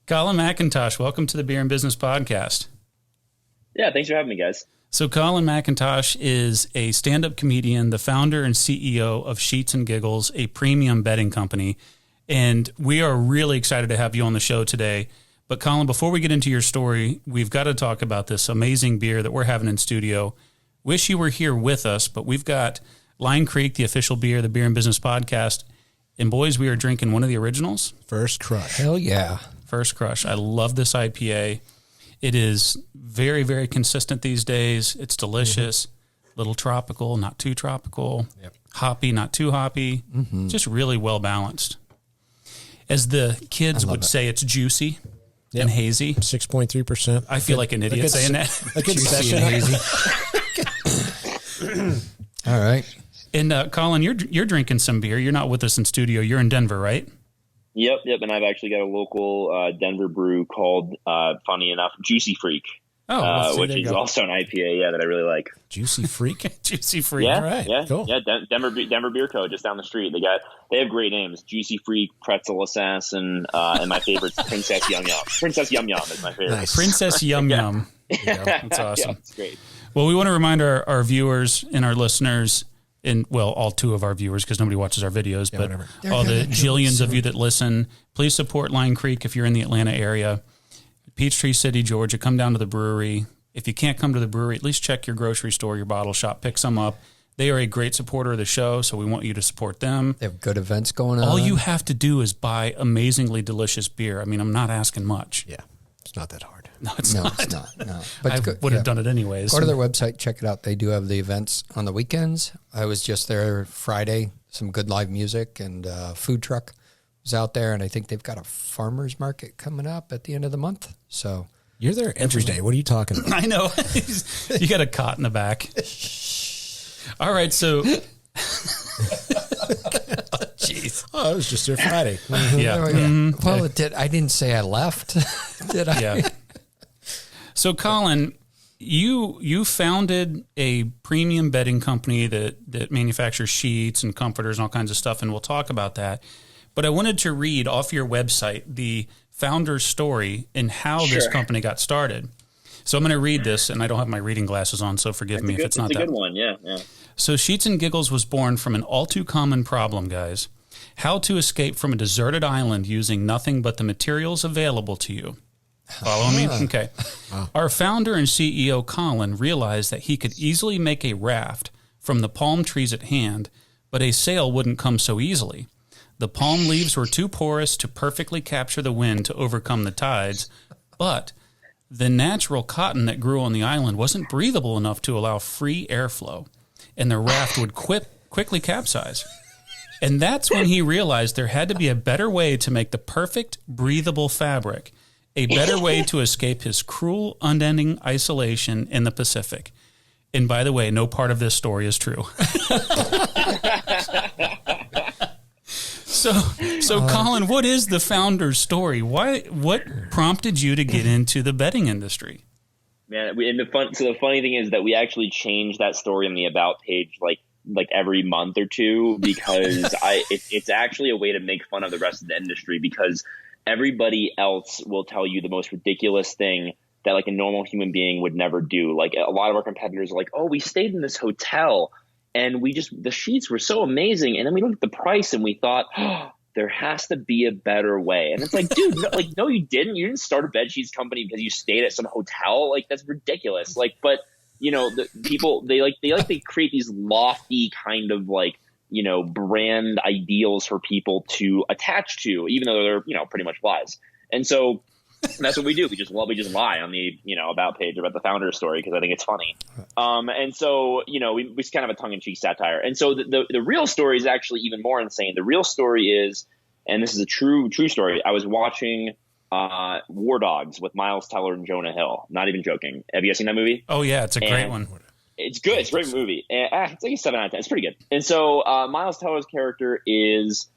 Colin McIntosh, welcome to the Beer and Business Podcast. Yeah, thanks for having me, guys. So Colin McIntosh is a stand-up comedian, the founder and CEO of Sheets Giggles, a premium bedding company. And we are really excited to have you on the show today. But Colin, before we get into your story, we've got to talk about this amazing beer that we're having in studio. Wish you were here with us, but we've got Line Creek, the official beer, the Beer and Business Podcast. And boys, we are drinking one of the originals. First Crush. Hell yeah. First Crush. I love this IPA. It is very, very consistent these days. It's delicious, little tropical, not too tropical, hoppy, not too hoppy, just really well balanced. As the kids would say, it's juicy and hazy. 6.3%. I feel like an idiot saying that. A good Juicy session. and hazy. All right. And Colin, you're drinking some beer. You're not with us in studio. You're in Denver, right? Yep. And I've actually got a local Denver brew called, funny enough, Juicy Freak, which is also an IPA, that I really like. Juicy Freak? Juicy Freak. Yeah, All right. yeah, Cool. yeah. Denver Beer Co. just down the street. They have great names: Juicy Freak, Pretzel Assassin, and my favorite's Princess Yum Yum. Princess Yum Yum is my favorite. Nice. Princess Yum Yum. That's awesome. Yeah, it's great. Well, we want to remind our viewers and our listeners, and well, all two of our viewers, because nobody watches our videos, but whatever. all the jillions of you that listen, please support Line Creek if you're in the Atlanta area. Peachtree City, Georgia, come down to the brewery. If you can't come to the brewery, at least check your grocery store, your bottle shop, pick some up. They are a great supporter of the show, so we want you to support them. They have good events going on. All you have to do is buy amazingly delicious beer. I mean, I'm not asking much. Yeah. It's not that hard. No, it's No, not. it's not. No. I would have done it anyways. Go to their website, check it out. They do have the events on the weekends. I was just there Friday, some good live music, and food truck was out there, and I think they've got a farmer's market coming up at the end of the month. So You're there every day. What are you talking about? I know. You got a cot in the back. All right, so... jeez. Oh, I was just there Friday. Yeah. Well, I didn't say I left, did I? Yeah. So, Colin, you founded a premium bedding company that manufactures sheets and comforters and all kinds of stuff, and we'll talk about that. But I wanted to read off your website the founder's story and how this company got started. So I'm going to read this, and I don't have my reading glasses on, so forgive me if it's not that. It's a good one, yeah. So Sheets Giggles was born from an all too common problem, guys. How to escape from a deserted island using nothing but the materials available to you. Follow me? Okay. Wow. Our founder and CEO, Colin, realized that he could easily make a raft from the palm trees at hand, but a sail wouldn't come so easily. The palm leaves were too porous to perfectly capture the wind to overcome the tides, but the natural cotton that grew on the island wasn't breathable enough to allow free airflow, and the raft would quickly capsize. And that's when he realized there had to be a better way to make the perfect breathable fabric, a better way to escape his cruel, unending isolation in the Pacific. And by the way, no part of this story is true. So Colin, what is the founder's story? What prompted you to get into the bedding industry? Man, the funny thing is that we actually change that story on the About page like every month or two, because it's actually a way to make fun of the rest of the industry, because everybody else will tell you the most ridiculous thing that like a normal human being would never do. Like a lot of our competitors are like, oh, we stayed in this hotel and the sheets were so amazing. And then we looked at the price and we thought, oh, there has to be a better way. And it's like, dude, no, you didn't. You didn't start a bed sheets company because you stayed at some hotel. Like, that's ridiculous. Like, but you know, the people, they create these lofty kind of like, you know, brand ideals for people to attach to, even though they're, you know, pretty much lies. And so that's what we do. We just lie on the, you know, About page about the founder's story because I think it's funny. And so, you know, we kind of a tongue-in-cheek satire. And so the real story is actually even more insane. The real story is, and this is a true story, I was watching War Dogs with Miles Teller and Jonah Hill. Not even joking. Have you guys seen that movie? Oh, yeah. It's a great one. It's good. It's a great movie. It's like a 7 out of 10. It's pretty good. And so Miles Teller's character is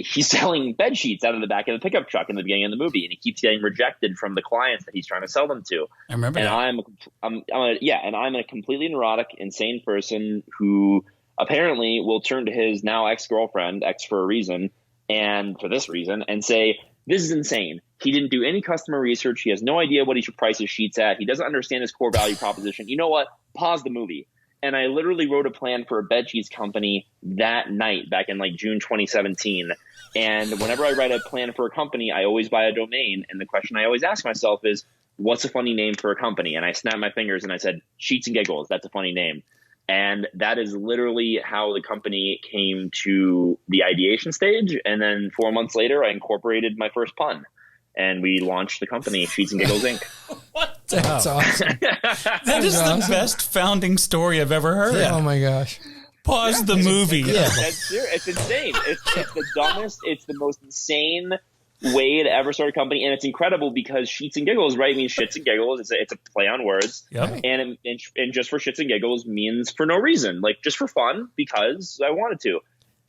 he's selling bed sheets out of the back of the pickup truck in the beginning of the movie, and he keeps getting rejected from the clients that he's trying to sell them to. I remember and that. I'm a completely neurotic, insane person who apparently will turn to his now ex-girlfriend, ex for a reason, and for this reason, and say, this is insane. He didn't do any customer research. He has no idea what he should price his sheets at. He doesn't understand his core value proposition. You know what? Pause the movie. And I literally wrote a plan for a bed sheets company that night back in like June 2017. And whenever I write a plan for a company, I always buy a domain. And the question I always ask myself is, what's a funny name for a company? And I snapped my fingers and I said, Sheets and Giggles. That's a funny name. And that is literally how the company came to the ideation stage. And then 4 months later, I incorporated my first pun. And we launched the company, Sheets and Giggles, Inc. What? That's awesome. That is the best founding story I've ever heard. Oh my gosh. Pause the movie. That's serious. It's insane. It's the dumbest. It's the most insane way to ever start a company, and it's incredible because Sheets and Giggles, right, means shits and giggles. It's a play on words. Yep. And just for shits and giggles means for no reason, like just for fun because I wanted to.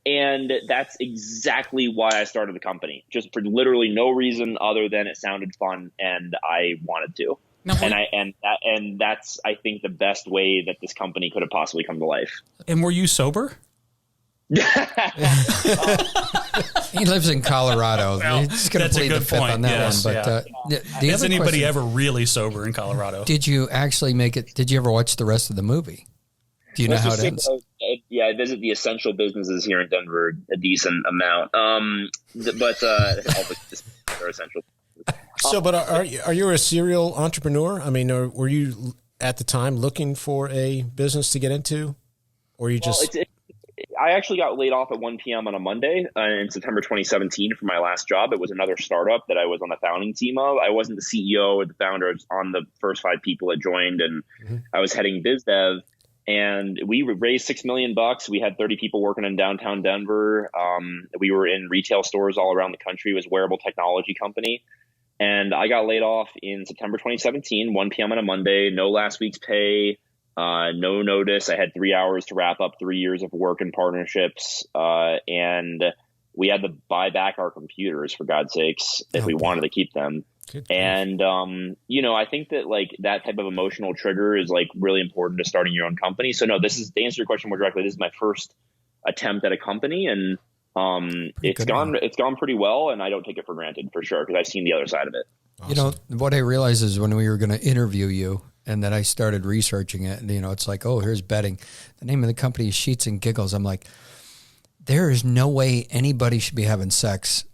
And that's exactly why I started the company, just for literally no reason other than it sounded fun and I wanted to. Now, And that's, I think, the best way that this company could have possibly come to life. And were you sober? He lives in Colorado. Well, He's going to that's a plead the good fifth point. on that Yes, one. But the Is other anybody question, ever really sober in Colorado? did you actually make it? Did you ever watch the rest of the movie? Do you know Let's how just it say, ends? yeah, I visit the essential businesses here in Denver a decent amount. But all are essential. So, but are you a serial entrepreneur? I mean, were you at the time looking for a business to get into, or you just? I actually got laid off at 1 p.m. on a Monday in September 2017 for my last job. It was another startup that I was on the founding team of. I wasn't the CEO or the founder. I was on the first 5 people that joined, and I was heading biz dev. And we raised $6 million. We had 30 people working in downtown Denver. We were in retail stores all around the country. It was a wearable technology company. And I got laid off in September 2017, 1 p.m. on a Monday, no last week's pay, no notice. I had 3 hours to wrap up 3 years of work and partnerships. And we had to buy back our computers, for God's sakes, if we wanted to keep them. And, I think that like that type of emotional trigger is like really important to starting your own company. So no, this is, to answer your question more directly, this is my first attempt at a company, and it's gone pretty well, and I don't take it for granted for sure, because I've seen the other side of it. Awesome. You know, what I realized is when we were going to interview you and then I started researching it, and, it's like, oh, here's betting. The name of the company is Sheets and Giggles. I'm like, there is no way anybody should be having sex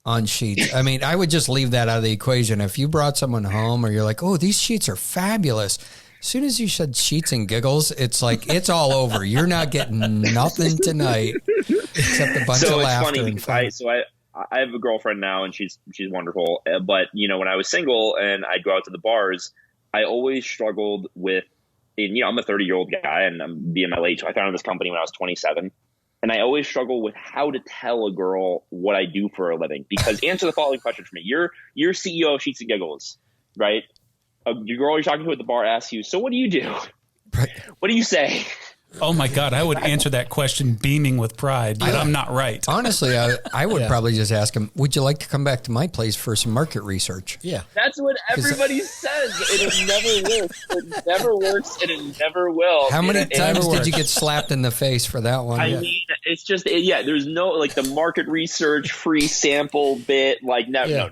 on sheets. I mean, I would just leave that out of the equation. If you brought someone home or you're like, oh, these sheets are fabulous. As soon as you said Sheets and Giggles, it's like, it's all over. You're not getting nothing tonight except a bunch of laughter and fun. I have a girlfriend now, and she's wonderful. But, when I was single and I'd go out to the bars, I always struggled with, I'm a 30-year-old guy, and I'm in my late. I founded this company when I was 27. And I always struggle with how to tell a girl what I do for a living. Because answer the following question for me. You're CEO of Sheets and Giggles, right? Your girl you're talking to at the bar asks you, so what do you do? Right. What do you say? Oh my God, I would answer that question beaming with pride, but I'm not right. Honestly, I would probably just ask him, would you like to come back to my place for some market research? Yeah. That's what everybody says. It never works. It never works, and it never will. How many times did you get slapped in the face for that one? I mean, it's just, there's no, like, the market research free sample bit, like, never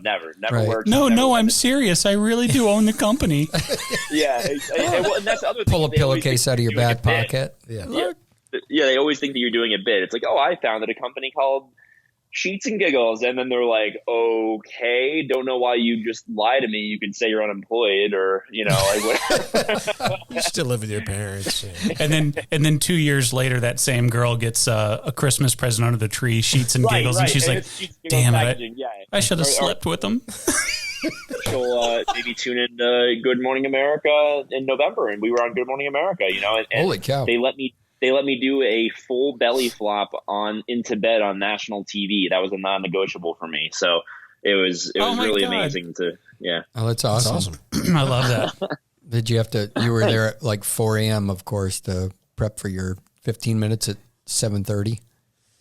Right. works. No, I'm serious. I really do own the company. And that's the other thing. Pull a pillowcase out of your back pocket. Yeah, they always think that you're doing a bit. It's like, oh, I founded a company called Sheets and Giggles, and then they're like, okay, don't know why you just lie to me. You can say you're unemployed, or like whatever. You still live with your parents. Yeah. And then 2 years later, that same girl gets a Christmas present under the tree, Sheets and Giggles, and she's like, damn it, I should have slept with them. She'll maybe tune in Good Morning America in November, and we were on Good Morning America, and Holy cow. They let me do a full belly flop into bed on national TV. That was a non-negotiable for me. So it was really amazing to, Oh, that's awesome. I love that. Did you have to, you were there at like 4 a.m., of course, to prep for your 15 minutes at 7:30?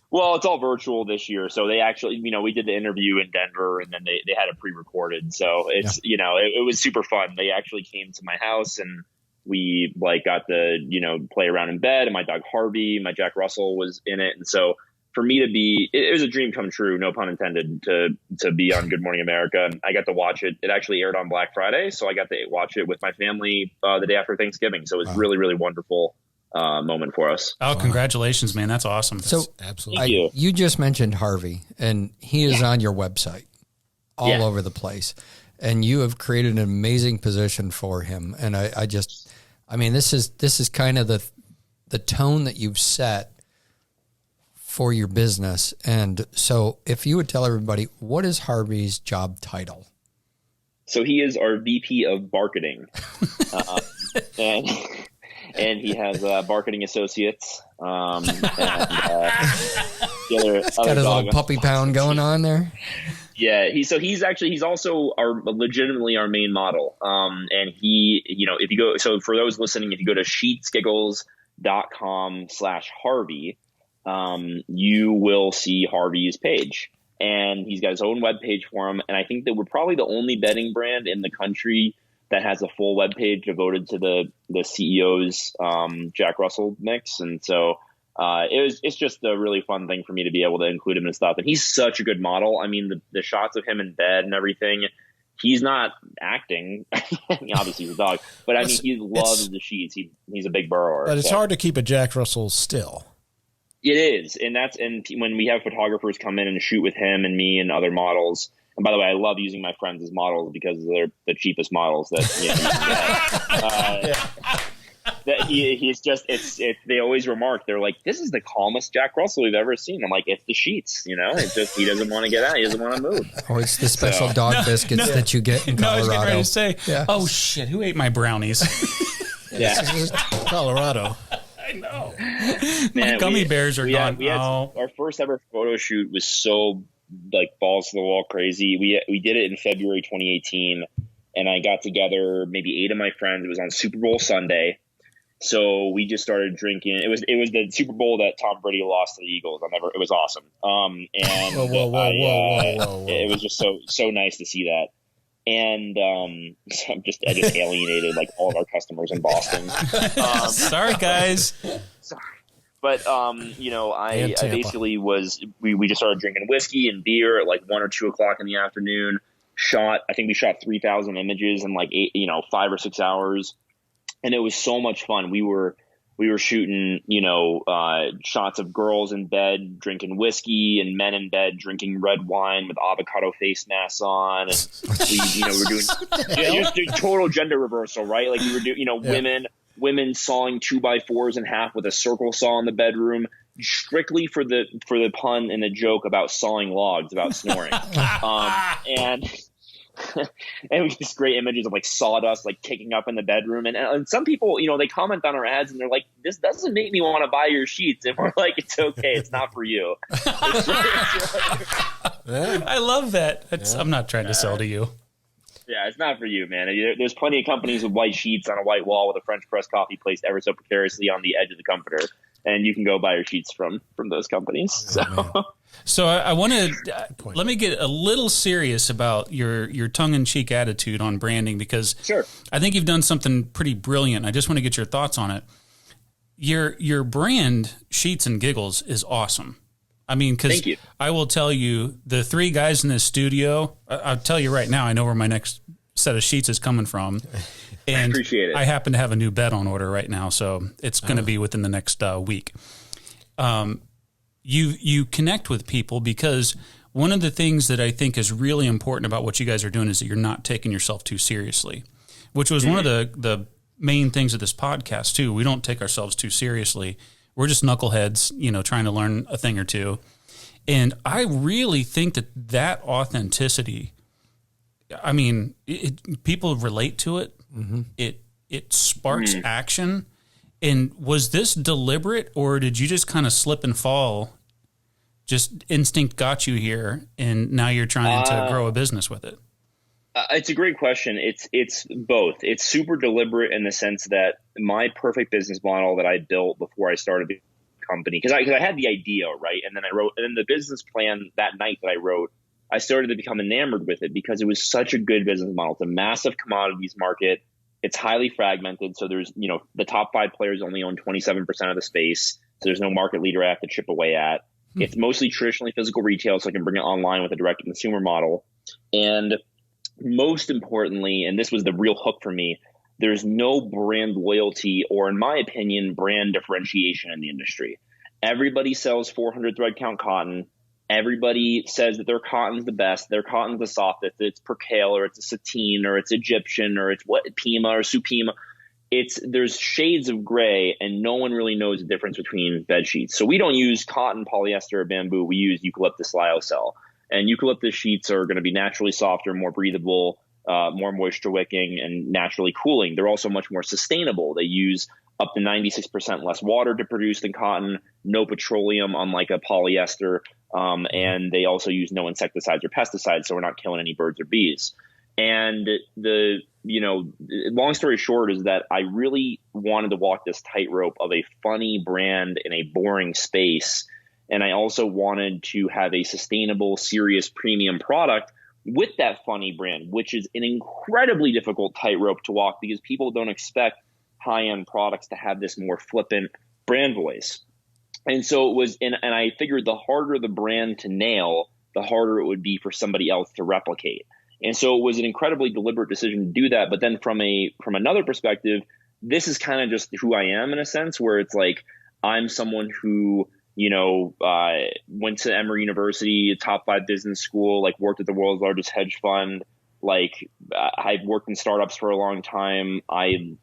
Well, it's all virtual this year. So they actually, we did the interview in Denver, and then they had it pre-recorded. So it's, it was super fun. They actually came to my house, and we got to, play around in bed, and my dog Harvey, my Jack Russell, was in it. And so for me to be, it was a dream come true, no pun intended, to be on Good Morning America. And I got to watch it. It actually aired on Black Friday, so I got to watch it with my family the day after Thanksgiving. So it was really, really wonderful moment for us. Oh, congratulations, man. That's awesome. So absolutely. you just mentioned Harvey, and he is on your website all over the place. And you have created an amazing position for him. And I mean, this is kind of the tone that you've set for your business. And so if you would tell everybody, what is Harvey's job title? So he is our VP of marketing. And he has marketing associates. And He's got his little puppy pound going on there. Yeah, he's also legitimately our main model. And he, if you go, so for those listening, if you go to sheetsgiggles.com/Harvey, you will see Harvey's page, and he's got his own web page for him. And I think that we're probably the only bedding brand in the country that has a full web page devoted to the CEO's Jack Russell mix. And so it's just a really fun thing for me to be able to include him and stuff. And he's such a good model. I mean, the shots of him in bed and everything, he's not acting. I mean, obviously he's a dog, but I mean, he loves the sheets. He's a big burrower. But it's hard to keep a Jack Russell still. It is. And when we have photographers come in and shoot with him and me and other models. And by the way, I love using my friends as models because they're the cheapest models that you can get. That he's just they always remark, they're like, this is the calmest Jack Russell we've ever seen. I'm like, it's the sheets, it's just he doesn't want to get out, he doesn't want to move. Oh, it's the special dog biscuits that you get in Colorado. I was getting ready to say, oh shit, who ate my brownies? Colorado. I know. Man, my gummy bears are gone. Our first ever photo shoot was so like balls to the wall crazy. We did it in February 2018, and I got together maybe 8 of my friends. It was on Super Bowl Sunday. So we just started drinking. It was the Super Bowl that Tom Brady lost to the Eagles. It was awesome. And it was just so nice to see that. And so I just alienated like all of our customers in Boston. Sorry, guys. Sorry. But I basically we just started drinking whiskey and beer at like 1 or 2 o'clock in the afternoon. I think we shot 3,000 images in like 5 or 6 hours. And it was so much fun. We were shooting, shots of girls in bed drinking whiskey and men in bed drinking red wine with avocado face masks on. And we're doing just total gender reversal, right? Like we were doing, women sawing 2x4s in half with a circle saw in the bedroom, strictly for the pun and the joke about sawing logs, about snoring. And we get these great images of like sawdust like kicking up in the bedroom, and some people they comment on our ads and they're like, this doesn't make me want to buy your sheets, and we're like, it's okay, it's not for you. I love that. I'm not trying to sell to you. Yeah, it's not for you, man. There's plenty of companies with white sheets on a white wall with a French press coffee placed ever so precariously on the edge of the comforter, and you can go buy your sheets from those companies. So I want to let me get a little serious about your tongue-in-cheek attitude on branding, because I think you've done something pretty brilliant. I just want to get your thoughts on it. Your brand, Sheets and Giggles, is awesome. I mean, because I will tell you, the 3 guys in this studio, I'll tell you right now, I know where my next set of sheets is coming from. And I appreciate it. I happen to have a new bed on order right now, so it's going to be within the next week. You connect with people, because one of the things that I think is really important about what you guys are doing is that you're not taking yourself too seriously, which was one of the main things of this podcast too. We don't take ourselves too seriously. We're just knuckleheads, trying to learn a thing or two. And I really think that authenticity, I mean, people relate to it. Mm-hmm. It sparks action. And was this deliberate, or did you just kind of slip and fall? Just instinct got you here, and now you're trying to grow a business with it? It's a great question. It's both. It's super deliberate in the sense that my perfect business model that I built before I started the company, because I had the idea, right? And then the business plan that night that I wrote, I started to become enamored with it because it was such a good business model. It's a massive commodities market. It's highly fragmented. So there's, the top 5 players only own 27% of the space. So there's no market leader I have to chip away at. It's mostly traditionally physical retail, so I can bring it online with a direct consumer model. And most importantly, and this was the real hook for me, there's no brand loyalty or, in my opinion, brand differentiation in the industry. Everybody sells 400 thread count cotton. Everybody says that their cotton's the best, their cotton's the softest, it's percale or it's a sateen or it's Egyptian or it's Pima or Supima. There's shades of gray, and no one really knows the difference between bed sheets. So we don't use cotton, polyester, or bamboo. We use eucalyptus lyocell. And eucalyptus sheets are going to be naturally softer, more breathable, more moisture wicking, and naturally cooling. They're also much more sustainable. They use up to 96% less water to produce than cotton, no petroleum, unlike a polyester. And they also use no insecticides or pesticides, so we're not killing any birds or bees. And long story short is that I really wanted to walk this tightrope of a funny brand in a boring space. And I also wanted to have a sustainable, serious premium product with that funny brand, which is an incredibly difficult tightrope to walk because people don't expect high-end products to have this more flippant brand voice. And so it was, and I figured the harder the brand to nail, the harder it would be for somebody else to replicate. And so it was an incredibly deliberate decision to do that. But then from another perspective, this is kind of just who I am in a sense, where it's like I'm someone who, went to Emory University, a top 5 business school, like worked at the world's largest hedge fund. Like I've worked in startups for a long time. I am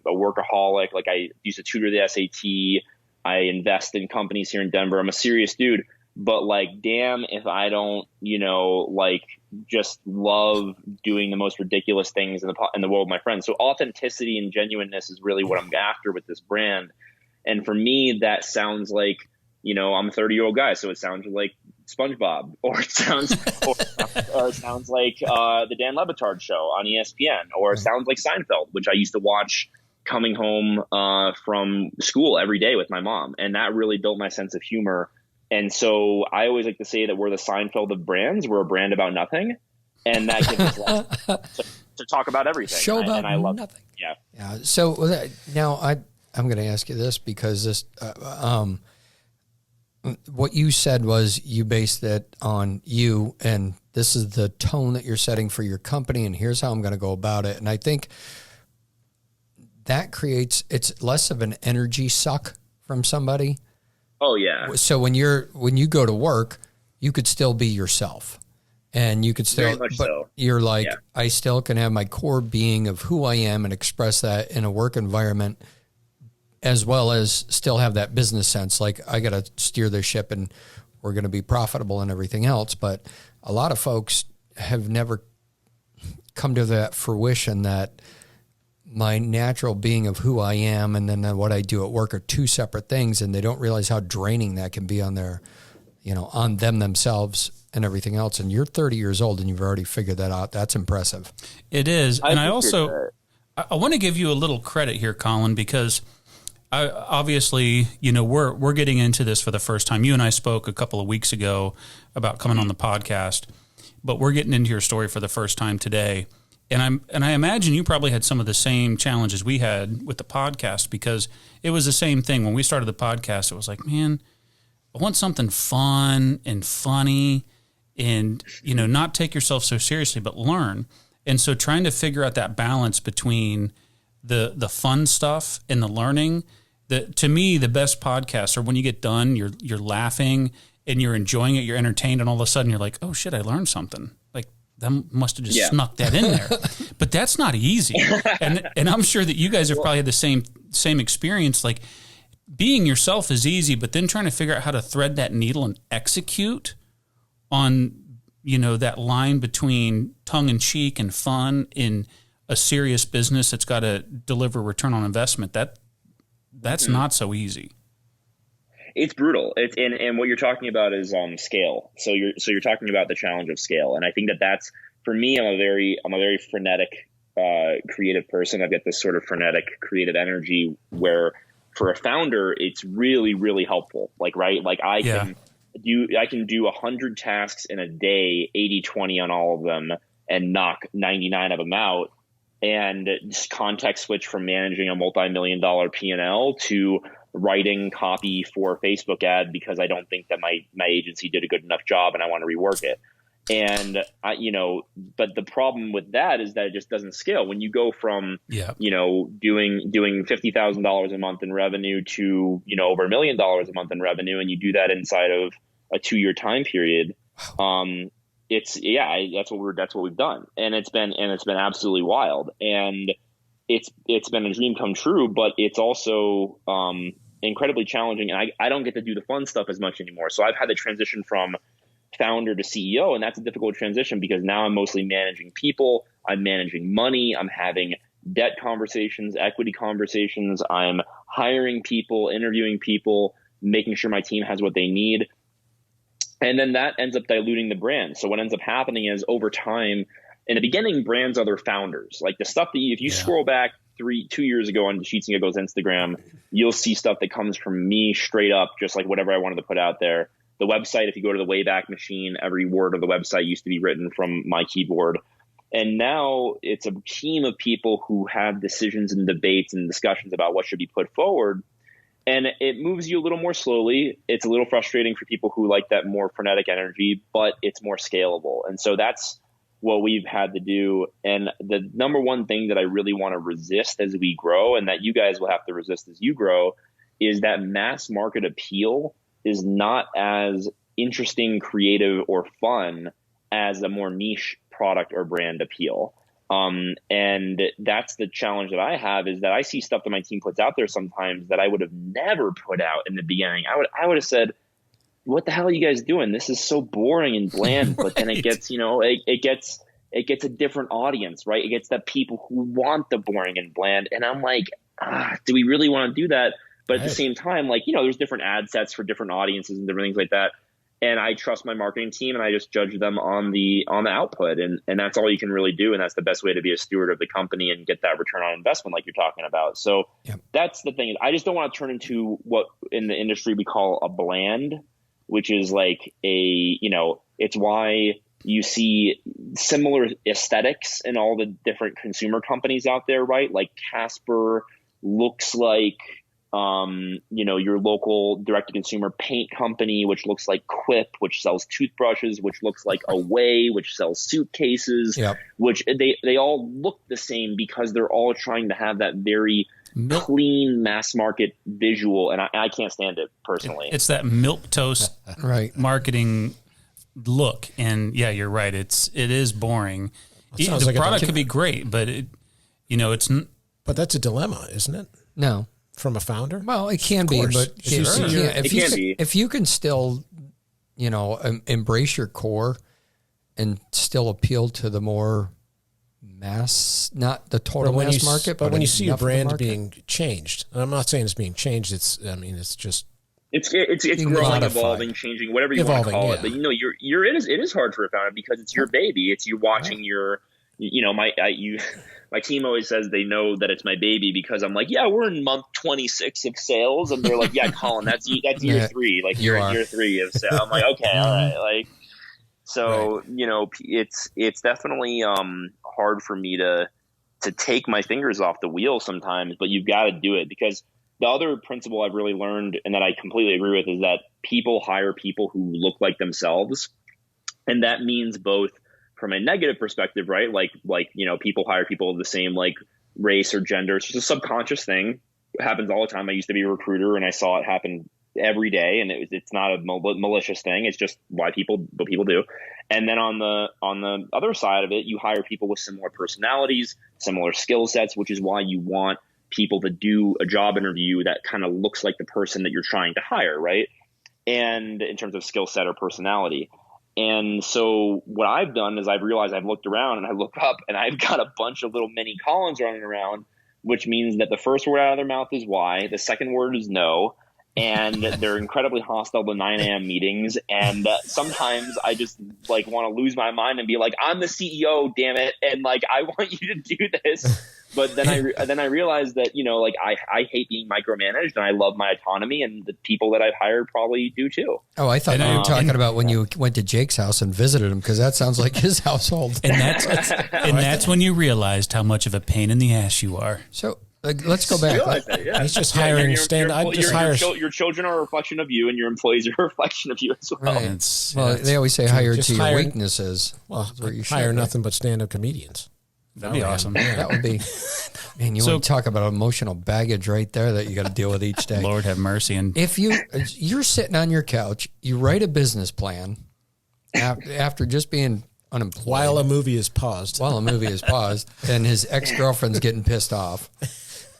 a workaholic. Like I used to tutor the SAT. I invest in companies here in Denver. I'm a serious dude. But like, damn, if I don't, just love doing the most ridiculous things in the world with my friends. So authenticity and genuineness is really what I'm after with this brand. And for me, that sounds like, I'm a 30-year-old guy, so it sounds like SpongeBob, or it sounds like the Dan Le Batard show on ESPN, or it sounds like Seinfeld, which I used to watch coming home from school every day with my mom, and that really built my sense of humor. And so I always like to say that we're the Seinfeld of brands. We're a brand about nothing, and that gives us to talk about everything. Show about and I love nothing. Yeah. Yeah. So now I'm going to ask you this because this, what you said was you based it on you, and this is the tone that you're setting for your company, and here's how I'm going to go about it. And I think that it's less of an energy suck from somebody. Oh yeah. So when you go to work, you could still be yourself, and you could still, very much but so. You're like, Yeah. I still can have my core being of who I am and express that in a work environment, as well as still have that business sense. Like I got to steer this ship and we're going to be profitable and everything else. But a lot of folks have never come to that fruition that my natural being of who I am and then what I do at work are two separate things, and they don't realize how draining that can be on their, on them themselves and everything else. And you're 30 years old and you've already figured that out. That's impressive. It is. And I also, I want to give you a little credit here, Colin, because obviously, we're getting into this for the first time. You and I spoke a couple of weeks ago about coming on the podcast, but we're getting into your story for the first time today. And I imagine you probably had some of the same challenges we had with the podcast, because it was the same thing. When we started the podcast, it was like, man, I want something fun and funny and, not take yourself so seriously, but learn. And so trying to figure out that balance between the fun stuff and the learning, to me, the best podcasts are when you get done, you're laughing and you're enjoying it, you're entertained, and all of a sudden you're like, oh shit, I learned something. Like, them must have just snuck that in there. But that's not easy. And I'm sure that you guys have probably had the same experience. Like, being yourself is easy, but then trying to figure out how to thread that needle and execute on, that line between tongue in cheek and fun in a serious business that's got to deliver return on investment. That's not so easy. It's brutal. And what you're talking about is scale. So you're talking about the challenge of scale, and I think that's, for me, I'm a very frenetic creative person. I've got this sort of frenetic creative energy where, for a founder, it's really, really helpful. Like, right, like I can do 100 tasks in a day, 80-20 on all of them, and knock 99 of them out. And just context switch from managing a multi-million-dollar P&L to writing copy for a Facebook ad because I don't think that my agency did a good enough job and I want to rework it. And but the problem with that is that it just doesn't scale. When you go from, doing $50,000 a month in revenue to, over $1 million a month in revenue, and you do that inside of a 2-year time period, that's what we've done. And it's been absolutely wild. And it's been a dream come true, but it's also, incredibly challenging. And I don't get to do the fun stuff as much anymore. So I've had to transition from founder to CEO, and that's a difficult transition because now I'm mostly managing people, I'm managing money, I'm having debt conversations, equity conversations, I'm hiring people, interviewing people, making sure my team has what they need. And then that ends up diluting the brand. So what ends up happening is over time, in the beginning, brands are their founders. Like the stuff that if you scroll back 2 years ago on Sheets and Giggles Instagram, you'll see stuff that comes from me straight up, just like whatever I wanted to put out there. The website, if you go to the Wayback Machine, every word of the website used to be written from my keyboard. And now it's a team of people who have decisions and debates and discussions about what should be put forward. And it moves you a little more slowly. It's a little frustrating for people who like that more frenetic energy, but it's more scalable. And so that's what we've had to do. And the number one thing that I really want to resist as we grow, and that you guys will have to resist as you grow, is that mass market appeal is not as interesting, creative, or fun as a more niche product or brand appeal. And that's the challenge that I have, is that I see stuff that my team puts out there sometimes that I would have never put out in the beginning. I would have said, what the hell are you guys doing? This is so boring and bland. But then it gets, it gets a different audience, right? It gets the people who want the boring and bland. And I'm like, do we really want to do that? But at the same time, there's different ad sets for different audiences and different things like that. And I trust my marketing team, and I just judge them on the output. And that's all you can really do. And that's the best way to be a steward of the company and get that return on investment like you're talking about. So that's the thing. I just don't want to turn into what in the industry we call a bland, which is like it's why you see similar aesthetics in all the different consumer companies out there, right? Like Casper looks like, your local direct-to-consumer paint company, which looks like Quip, which sells toothbrushes, which looks like Away, which sells suitcases, which they all look the same because they're all trying to have that very clean mass market visual, and I can't stand it personally. It's that milquetoast marketing look, and you're right. It is boring. The product could be great, but it's. But that's a dilemma, isn't it? No. From a founder? Well, it can be, but if you can still, embrace your core and still appeal to the more mass, not the total mass market, but when you see your brand being changed, and I'm not saying it's being changed, it's just it's growing, evolving, changing, whatever you want to call it. But it is hard for a founder because it's your baby. It's you watching your. My team always says they know that it's my baby because I'm like, we're in month 26 of sales, and they're like, Colin, that's year 3. Like you're in year 3 of sales. I'm like, okay, all right. Like, so it's definitely hard for me to take my fingers off the wheel sometimes, but you've got to do it because the other principle I've really learned and that I completely agree with is that people hire people who look like themselves, and that means both. From a negative perspective, right? Like people hire people of the same race or gender. It's just a subconscious thing. It happens all the time. I used to be a recruiter and I saw it happen every day, and it's not a malicious thing. It's just what people do. And then on the other side of it, you hire people with similar personalities, similar skill sets, which is why you want people to do a job interview that kind of looks like the person that you're trying to hire, right? And in terms of skill set or personality. And so what I've done is I've realized I've looked around and I look up and I've got a bunch of little mini Collins running around, which means that the first word out of their mouth is why, the second word is no, and they're incredibly hostile to 9 a.m. meetings. And sometimes I just want to lose my mind and be like, I'm the CEO, damn it. And I want you to do this. But then I realized that, I hate being micromanaged and I love my autonomy, and the people that I've hired probably do too. Oh, I thought you were talking about when you went to Jake's house and visited him, because that sounds like his household. And that's when you realized how much of a pain in the ass you are. So Let's go back. Realize that, yeah. He's just hiring your children are a reflection of you, and your employees are a reflection of you as well. Right. They always say hire to your weaknesses. Well, hire nothing but stand-up comedians. That'd be awesome. That would be. Man, you want to talk about emotional baggage right there that you got to deal with each day. Lord have mercy. And if you're sitting on your couch, you write a business plan after just being unemployed while a movie is paused, and his ex-girlfriend's getting pissed off.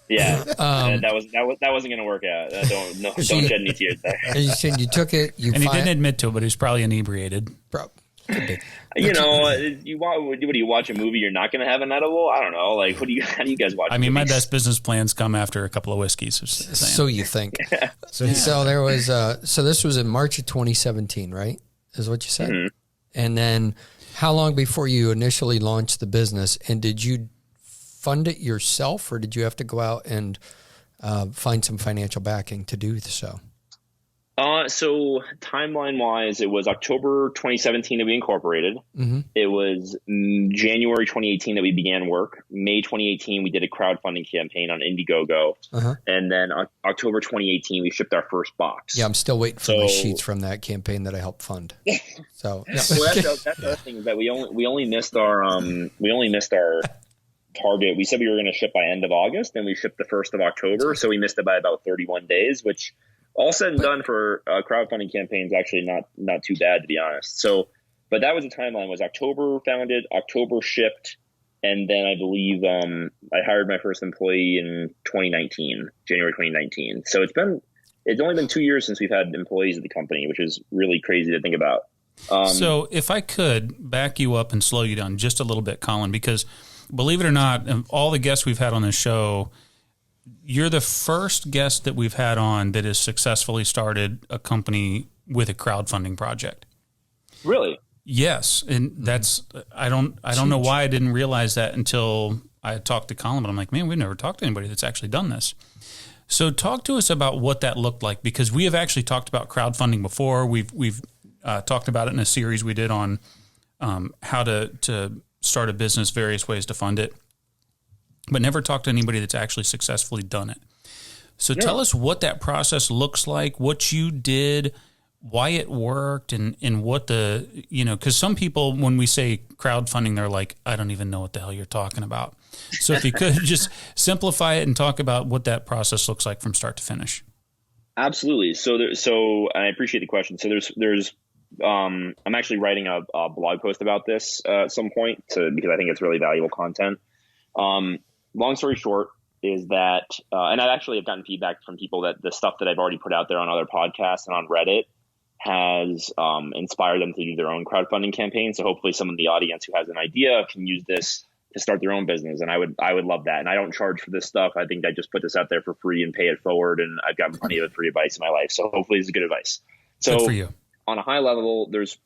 Yeah, that wasn't going to work out. Don't shed any tears there. And you took it. He didn't admit to it, but he was probably inebriated. You watch a movie, you're not going to have an edible? I don't know. Like, how do you guys watch? I mean, my best business plans come after a couple of whiskeys. So you think? So there was. So this was in March of 2017, right? Is what you said. Mm-hmm. And then, how long before you initially launched the business? And did you fund it yourself, or did you have to go out and find some financial backing to do so? So timeline-wise, it was October 2017 that we incorporated. Mm-hmm. It was January 2018 that we began work. May 2018, we did a crowdfunding campaign on Indiegogo. Uh-huh. And then October 2018, we shipped our first box. Yeah, I'm still waiting for my sheets from that campaign that I helped fund. So that's the other thing, is that we only missed our target. We said we were going to ship by end of August, and we shipped the 1st of October. So we missed it by about 31 days, which all said and done for a crowdfunding campaign is actually not too bad, to be honest. So, but that was the timeline: was October founded, October shipped, and then I believe I hired my first employee in January 2019. So it's only been 2 years since we've had employees at the company, which is really crazy to think about. So if I could back you up and slow you down just a little bit, Colin, because believe it or not, all the guests we've had on this show, you're the first guest that we've had on that has successfully started a company with a crowdfunding project. Really? Yes. And that's, I don't know why I didn't realize that until I talked to Colin, but I'm like, man, we've never talked to anybody that's actually done this. So talk to us about what that looked like, because we have actually talked about crowdfunding before. We've talked about it in a series we did on how to start a business, various ways to fund it, but never talked to anybody that's actually successfully done it. So tell us what that process looks like, what you did, why it worked, and what because some people, when we say crowdfunding, they're like, I don't even know what the hell you're talking about. So if you could just simplify it and talk about what that process looks like from start to finish. Absolutely. So I appreciate the question. So there's I'm actually writing a blog post about this at some point because I think it's really valuable content. Long story short is that, and I actually have gotten feedback from people that the stuff that I've already put out there on other podcasts and on Reddit has inspired them to do their own crowdfunding campaign. So hopefully some of the audience who has an idea can use this to start their own business. And I would love that. And I don't charge for this stuff. I think I just put this out there for free and pay it forward. And I've gotten plenty of free advice in my life. So hopefully this is good advice. So good for you. On a high level, there's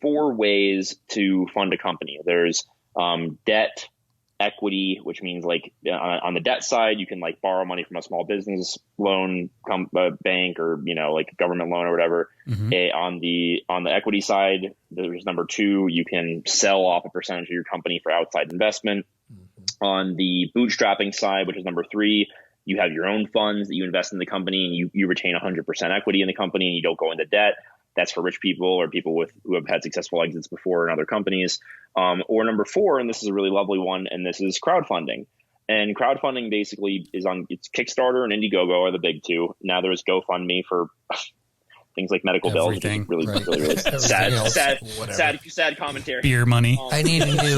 4 ways to fund a company. There's debt, equity, which means like on the debt side, you can like borrow money from a small business loan bank or like a government loan or whatever. Mm-hmm. On the equity side, there's number 2, you can sell off a percentage of your company for outside investment. Mm-hmm. On the bootstrapping side, which is number 3, you have your own funds that you invest in the company and you retain 100% equity in the company and you don't go into debt. That's for rich people or people who have had successful exits before in other companies. Or number 4, and this is a really lovely one, and this is crowdfunding. And crowdfunding basically it's Kickstarter and Indiegogo are the big 2. Now there's GoFundMe for things like medical bills, which is really sad commentary. Beer money. I need a new.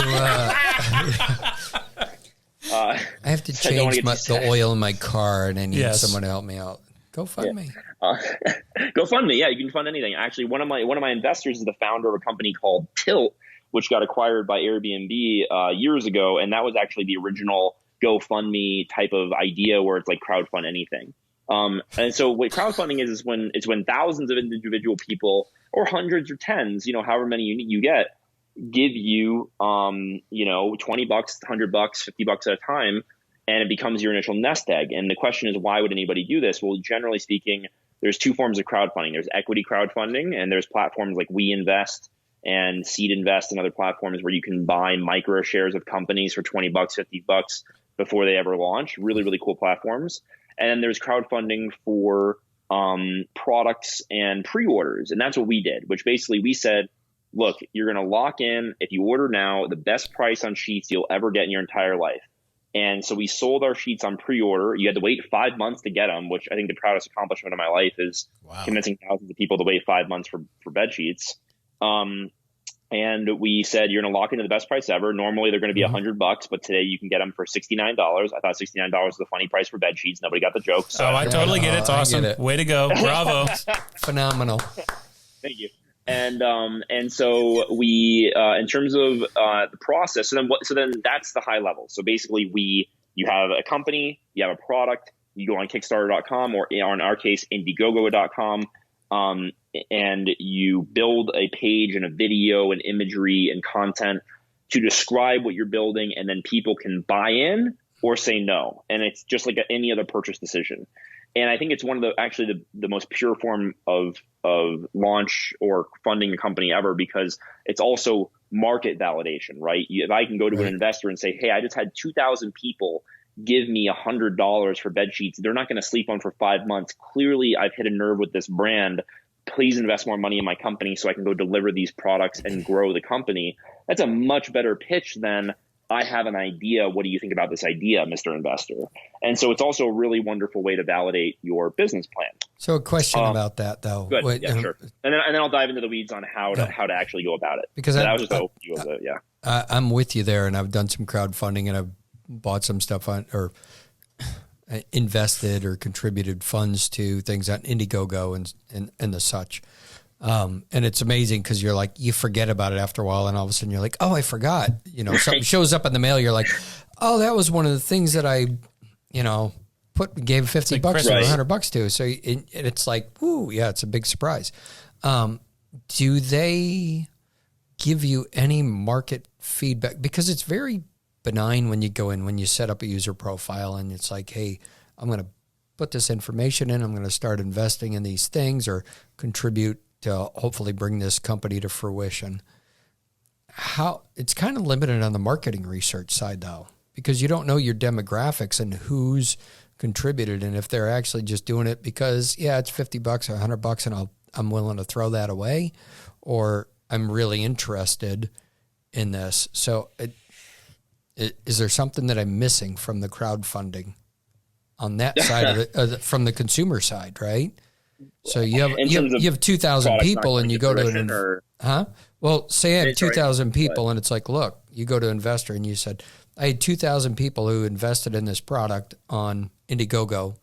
I have to change the oil in my car, and I need someone to help me out. GoFundMe. GoFundMe. Yeah, you can fund anything. Actually, one of my investors is the founder of a company called Tilt, which got acquired by Airbnb years ago, and that was actually the original GoFundMe type of idea where it's like crowdfund anything. And so what crowdfunding is when thousands of individual people or hundreds or tens, however many you get, give you $20, $100, $50 at a time. And it becomes your initial nest egg. And the question is, why would anybody do this? Well, generally speaking, there's 2 forms of crowdfunding. There's equity crowdfunding, and there's platforms like We Invest and Seed Invest and other platforms where you can buy micro shares of companies for $20, $50. before they ever launch. Really, really cool platforms. And then there's crowdfunding for products and pre-orders. And that's what we did, which basically we said, look, you're going to lock in, if you order now, the best price on sheets you'll ever get in your entire life. And so we sold our sheets on pre-order. You had to wait 5 months to get them, which I think the proudest accomplishment of my life is convincing thousands of people to wait 5 months for bed sheets. And we said, you're going to lock into the best price ever. Normally they're going to be $100, but today you can get them for $69. I thought $69 was a funny price for bed sheets. Nobody got the joke. So I totally get it. It's awesome. Way to go. Bravo. Phenomenal. Thank you. And so we, in terms of the process, so then that's the high level. So basically you have a company, you have a product, you go on Kickstarter.com or in our case, Indiegogo.com. And you build a page and a video and imagery and content to describe what you're building, and then people can buy in or say no. And it's just like any other purchase decision. And I think it's one of the most pure form of launch or funding a company ever, because it's also market validation, right? If I can go to an investor and say, hey, I just had 2,000 people give me $100 for bed sheets, they're not going to sleep on for 5 months. Clearly, I've hit a nerve with this brand. Please invest more money in my company so I can go deliver these products and grow the company. That's a much better pitch than I have an idea. What do you think about this idea, Mr. Investor? And so it's also a really wonderful way to validate your business plan. So a question about that, though. Good. Sure. And then I'll dive into the weeds on how to actually go about it. Because that was just an overview of it. Yeah. I'm with you there, and I've done some crowdfunding, and I've bought some stuff on or invested or contributed funds to things on Indiegogo and the such. And it's amazing because you're like, you forget about it after a while, and all of a sudden you're like, oh, I forgot. Something shows up in the mail. You're like, oh, that was one of the things that I, gave $50 or $100 to. So it's like, whoo, yeah, it's a big surprise. Do they give you any market feedback? Because it's very benign when you go in, when you set up a user profile and it's like, hey, I'm going to put this information in. I'm going to start investing in these things or contribute to hopefully bring this company to fruition. It's kind of limited on the marketing research side, though, because you don't know your demographics and who's contributed, and if they're actually just doing it because, yeah, it's $50 or $100 and I'm willing to throw that away, or I'm really interested in this. So is there something that I'm missing from the crowdfunding on that side of it, from the consumer side, right? So you have 2,000 people and you go to say I have 2,000 people and it's like, look, you go to investor and you said, I had 2,000 people who invested in this product on Indiegogo.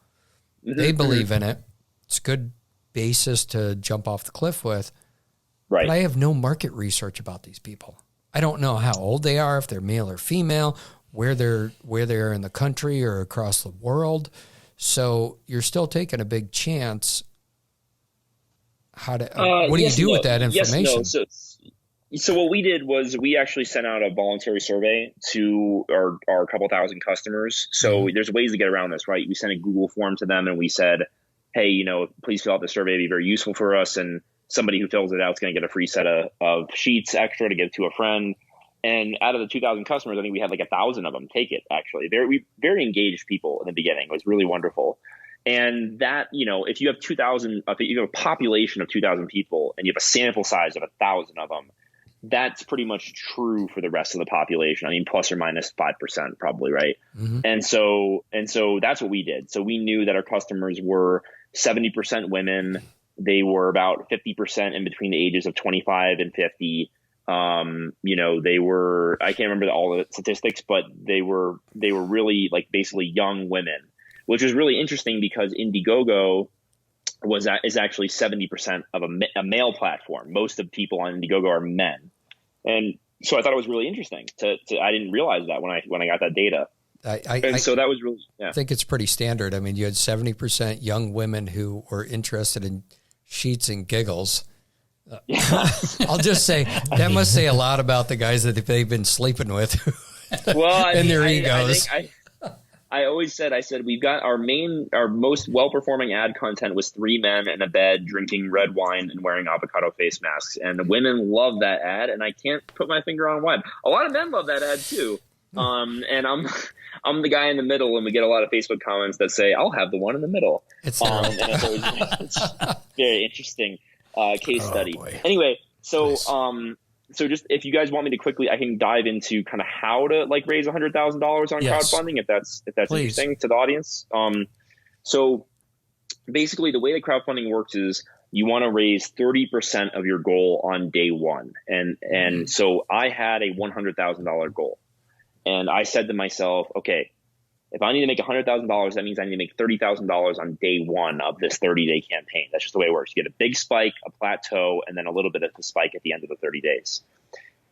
They believe in it. It's a good basis to jump off the cliff with. Right. But I have no market research about these people. I don't know how old they are, if they're male or female, where they're in the country or across the world. So you're still taking a big chance. What do you do with that information? Yes, no. So what we did was we actually sent out a voluntary survey to our couple thousand customers. So there's ways to get around this, right? We sent a Google form to them and we said, hey, please fill out the survey. It'd be very useful for us. And somebody who fills it out is going to get a free set of sheets extra to give to a friend. And out of the 2,000 customers, I think we had like 1,000 of them take it, actually. Very engaged people in the beginning. It was really wonderful. And that, if you have 2,000, if you have a population of 2,000 people and you have a sample size of 1,000 of them, that's pretty much true for the rest of the population. I mean, plus or minus 5% probably, right? Mm-hmm. And so that's what we did. So we knew that our customers were 70% women. They were about 50% in between the ages of 25 and 50. They were, I can't remember all the statistics, but they were really like basically young women, which was really interesting because Indiegogo is actually 70% of a male platform. Most of people on Indiegogo are men. And so I thought it was really interesting I didn't realize that when I got that data. So that was really, I think it's pretty standard. I mean, you had 70% young women who were interested in Sheets and Giggles. I'll just say that must say a lot about the guys that they've been sleeping with. Well, and their egos. I always said, we've got our most well-performing ad content was 3 men in a bed drinking red wine and wearing avocado face masks. And the women love that ad, and I can't put my finger on why. A lot of men love that ad too. And I'm the guy in the middle, and we get a lot of Facebook comments that say, "I'll have the one in the middle." It's it's very interesting case study. Boy. Anyway, so Nice. so just if you guys want me to quickly, I can dive into kind of how to like raise $100,000 on Yes. crowdfunding if that's Please. interesting to the audience. So basically, the way that crowdfunding works is you want to raise 30% of your goal on day one, and so I had a $100,000 goal. And I said to myself, okay, if I need to make $100,000, that means I need to make $30,000 on day one of this 30-day campaign. That's just the way it works. You get a big spike, a plateau, and then a little bit of the spike at the end of the 30 days.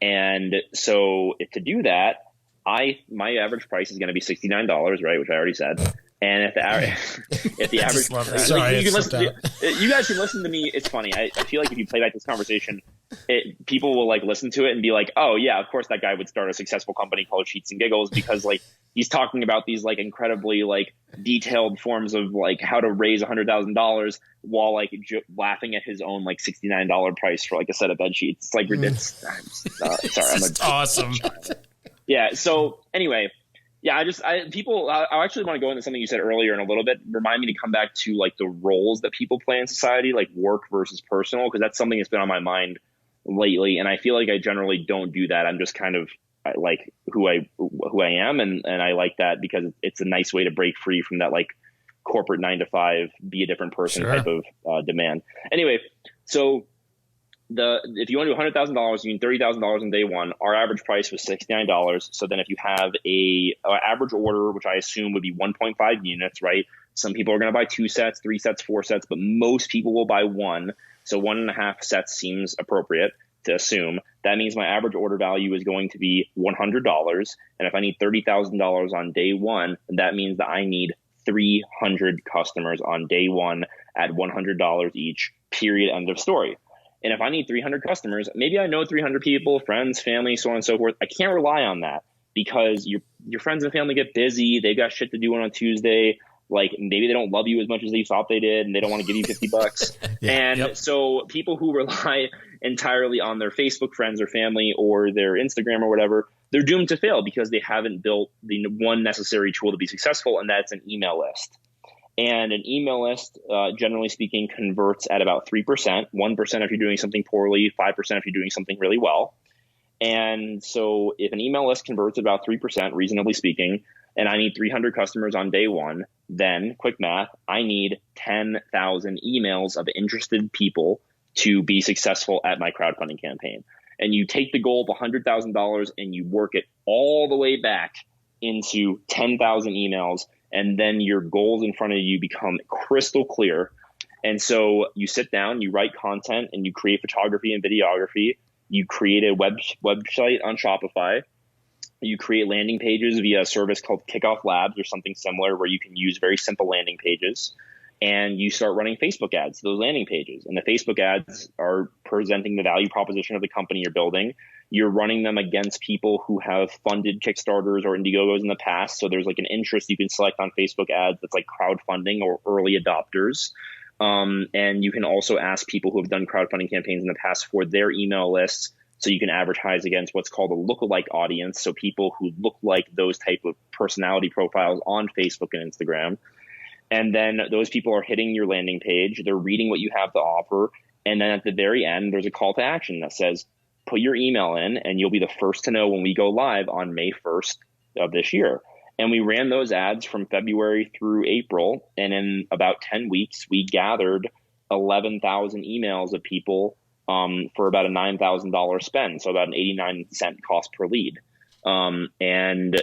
And so to do that, my average price is going to be $69, right, which I already said. And if the average, love that. Sorry, you guys can listen to me. It's funny. I feel like if you play back this conversation, people will like listen to it and be like, "Oh yeah, of course that guy would start a successful company called Sheets and Giggles because like he's talking about these like incredibly like detailed forms of like how to raise $100,000 while like laughing at his own like $69 price for like a set of bed sheets." It's like sorry, It's awesome. Yeah. So anyway. Yeah, I actually want to go into something you said earlier in a little bit. Remind me to come back to like the roles that people play in society, like work versus personal, because that's something that's been on my mind lately. And I feel like I generally don't do that. I'm just kind of like who I am, and I like that because it's a nice way to break free from that like corporate 9 to 5, be a different person type of demand. Anyway, so if you want to do $100,000, you need $30,000 on day one. Our average price was $69. So then if you have a average order, which I assume would be 1.5 units, right? Some people are going to buy 2 sets, 3 sets, 4 sets, but most people will buy 1. So 1.5 sets seems appropriate to assume. That means my average order value is going to be $100. And if I need $30,000 on day one, that means that I need 300 customers on day one at $100 each, period, end of story. And if I need 300 customers, maybe I know 300 people, friends, family, so on and so forth. I can't rely on that because your friends and family get busy. They've got shit to do on a Tuesday. Like maybe they don't love you as much as they thought they did, and they don't want to give you $50. So people who rely entirely on their Facebook friends or family or their Instagram or whatever, they're doomed to fail because they haven't built the one necessary tool to be successful, and that's an email list. And an email list, generally speaking, converts at about 3%, 1% if you're doing something poorly, 5% if you're doing something really well. And so if an email list converts at about 3%, reasonably speaking, and I need 300 customers on day one, then quick math, I need 10,000 emails of interested people to be successful at my crowdfunding campaign. And you take the goal of $100,000 and you work it all the way back into 10,000 emails. And then your goals in front of you become crystal clear. And so you sit down, you write content, and you create photography and videography. You create a website on Shopify. You create landing pages via a service called Kickoff Labs or something similar where you can use very simple landing pages. And you start running Facebook ads to those landing pages. And the Facebook ads are presenting the value proposition of the company you're building. You're running them against people who have funded Kickstarters or Indiegogos in the past. So there's like an interest you can select on Facebook ads that's like crowdfunding or early adopters. And you can also ask people who have done crowdfunding campaigns in the past for their email lists. So you can advertise against what's called a lookalike audience. So people who look like those type of personality profiles on Facebook and Instagram. And then those people are hitting your landing page. They're reading what you have to offer. And then at the very end, there's a call to action that says, put your email in and you'll be the first to know when we go live on May 1st of this year. And we ran those ads from February through April. And in about 10 weeks, we gathered 11,000 emails of people for about a $9,000 spend. So about an 89-cent cost per lead. And,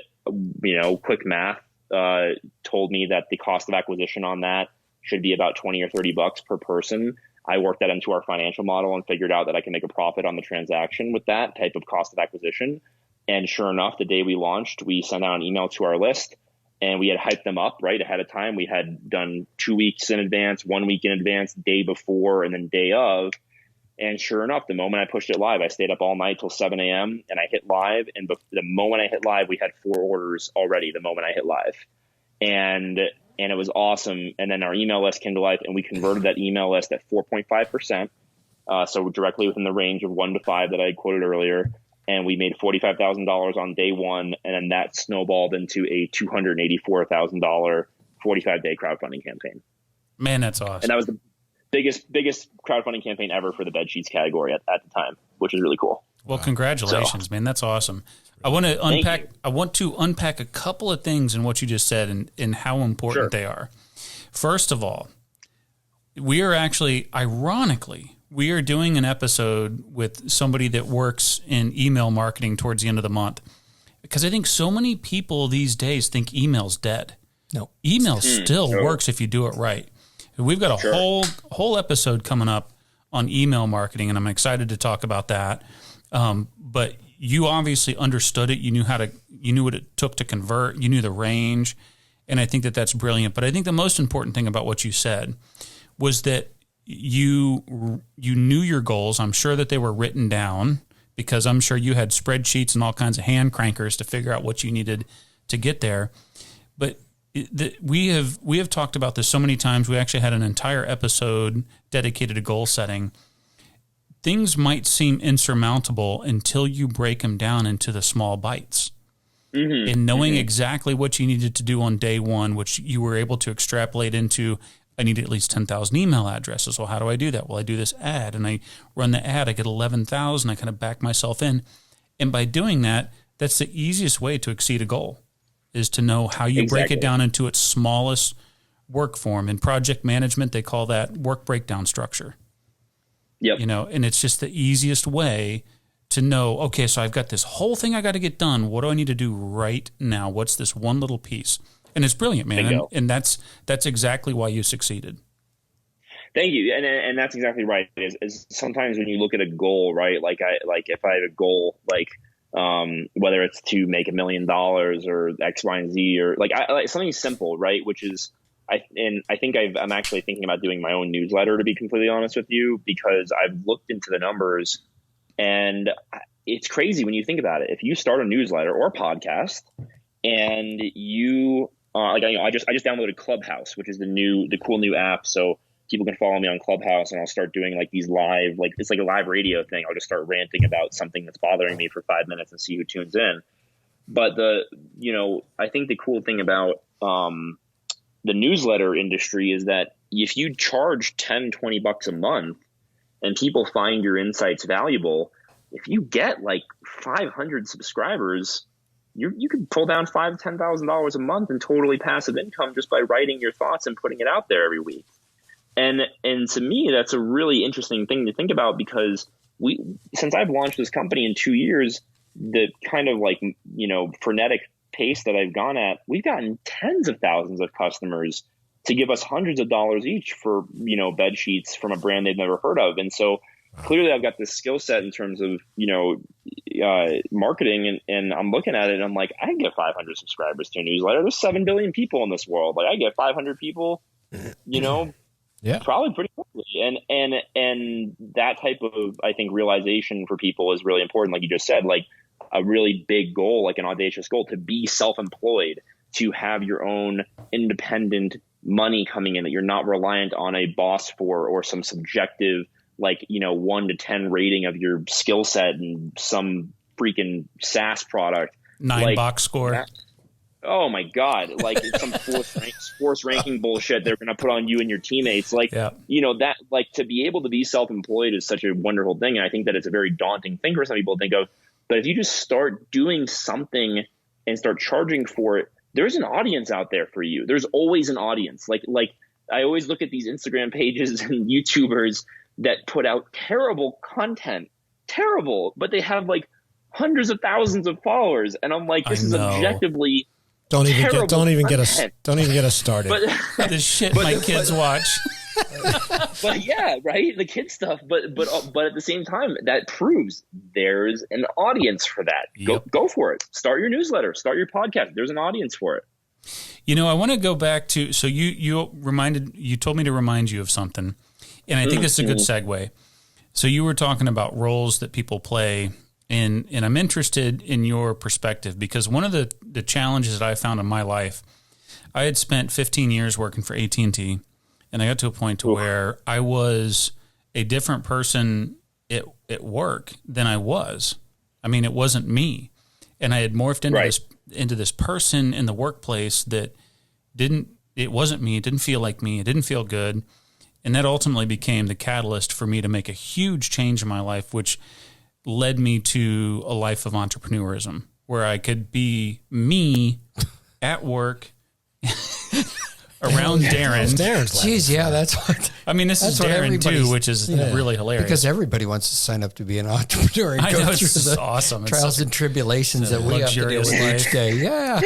quick math told me that the cost of acquisition on that should be about 20 or 30 bucks per person. I worked that into our financial model and figured out that I can make a profit on the transaction with that type of cost of acquisition. And sure enough, the day we launched, we sent out an email to our list and we had hyped them up right ahead of time. We had done 2 weeks in advance, 1 week in advance, day before, and then day of. And sure enough, the moment I pushed it live, I stayed up all night till 7 a.m. and I hit live. And the moment I hit live, we had 4 orders already the moment I hit live. And it was awesome. And then our email list came to life and we converted that email list at 4.5%. So directly within the range of 1 to 5 that I quoted earlier. and we made $45,000 on day one, and then that snowballed into a $284,000 45-day crowdfunding campaign. Man, that's awesome. And that was the biggest crowdfunding campaign ever for the bed sheets category at the time, which is really cool. Well, congratulations, man. That's awesome. I want to unpack a couple of things in what you just said and how important they are. First of all, we are actually, ironically, we are doing an episode with somebody that works in email marketing towards the end of the month, because I think so many people these days think email's dead. No, email still works if you do it right. We've got a whole episode coming up on email marketing, and I'm excited to talk about that. But you obviously understood it. You knew what it took to convert. You knew the range, and I think that that's brilliant. But I think the most important thing about what you said was that you knew your goals. I'm sure that they were written down, because I'm sure you had spreadsheets and all kinds of hand crankers to figure out what you needed to get there. But we have talked about this so many times. We actually had an entire episode dedicated to goal setting. Things might seem insurmountable until you break them down into the small bites. Mm-hmm. And knowing exactly what you needed to do on day one, which you were able to extrapolate into, I need at least 10,000 email addresses. Well, how do I do that? Well, I do this ad, and I run the ad. I get 11,000. I kind of back myself in. And by doing that, that's the easiest way to exceed a goal, is to know how you break it down into its smallest work form. In project management, they call that work breakdown structure. Yep. And it's just the easiest way to know, okay, so I've got this whole thing I got to get done. What do I need to do right now? What's this one little piece? And it's brilliant, man. And that's exactly why you succeeded. Thank you. And that's exactly right. Is sometimes when you look at a goal, right? Like if I have a goal, whether it's to make $1 million or X, Y, and Z, or like something simple, right? Which is, I think I'm actually thinking about doing my own newsletter, to be completely honest with you, because I've looked into the numbers, and it's crazy when you think about it. If you start a newsletter or a podcast, and you I just downloaded Clubhouse, which is the cool new app, so people can follow me on Clubhouse, and I'll start doing like these live, like it's like a live radio thing. I'll just start ranting about something that's bothering me for 5 minutes and see who tunes in. But I think the cool thing about the newsletter industry is that if you charge $10-20 a month and people find your insights valuable, if you get like 500 subscribers, you could pull down $5,000-$10,000 a month in totally passive income just by writing your thoughts and putting it out there every week. And to me, that's a really interesting thing to think about, because since I've launched this company in 2 years, the kind of frenetic pace that I've gone at, we've gotten tens of thousands of customers to give us hundreds of dollars each for, bed sheets from a brand they've never heard of. And so clearly I've got this skill set in terms of, marketing, and I'm looking at it and I'm like, I can get 500 subscribers to a newsletter. There's 7 billion people in this world. Like I get 500 people, probably pretty quickly. And that type of, I think, realization for people is really important. Like you just said, like a really big goal, like an audacious goal, to be self-employed, to have your own independent money coming in that you're not reliant on a boss for, or some subjective 1 to 10 rating of your skill set and some freaking SaaS product. 9 box score. Oh my God. Like it's some force ranking bullshit they're going to put on you and your teammates. That, to be able to be self-employed is such a wonderful thing. And I think that it's a very daunting thing for some people to think of, but if you just start doing something and start charging for it, there's an audience out there for you. There's always an audience. Like I always look at these Instagram pages and YouTubers that put out terrible content, but they have like hundreds of thousands of followers. And I'm like, this is objectively Don't even get us started. But the shit my kids watch. But yeah, right. The kid stuff. But at the same time, that proves there's an audience for that. Yep. Go for it. Start your newsletter, start your podcast. There's an audience for it. I want to go back to, so you told me to remind you of something, and I think this is a good segue. So you were talking about roles that people play, and I'm interested in your perspective, because one of the challenges that I found in my life, I had spent 15 years working for AT&T, and I got to a point to where I was a different person at work than I was I mean, it wasn't me. And I had morphed into this person in the workplace that it wasn't me. It didn't feel like me. It didn't feel good. And that ultimately became the catalyst for me to make a huge change in my life, which led me to a life of entrepreneurism where I could be me at work around Darren. Jeez, yeah, that's what. I mean, this is Darren too, which is really hilarious. Because everybody wants to sign up to be an entrepreneur and I go know, through it's the awesome. trials and tribulations that we have to deal with each day. Yeah.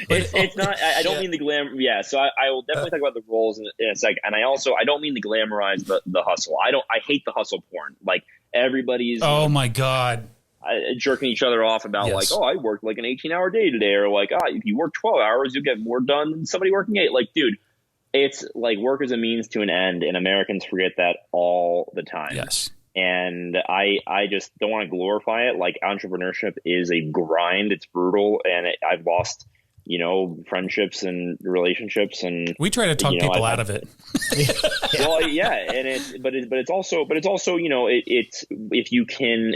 It's not. I don't mean the glamour. Yeah, so I will definitely talk about the roles in a second. And I don't mean to glamorize the hustle. I hate the hustle porn. Like everybody's. Oh my God. Jerking each other off about like, oh, I worked like an 18-hour day today, or like, if you work 12 hours, you'll get more done than somebody working 8. Like, dude, it's like work is a means to an end, and Americans forget that all the time. Yes. And I just don't want to glorify it. Like entrepreneurship is a grind. It's brutal, and I've lost, friendships and relationships, and we try to talk people out of it. Well, yeah, and it's also it's if you can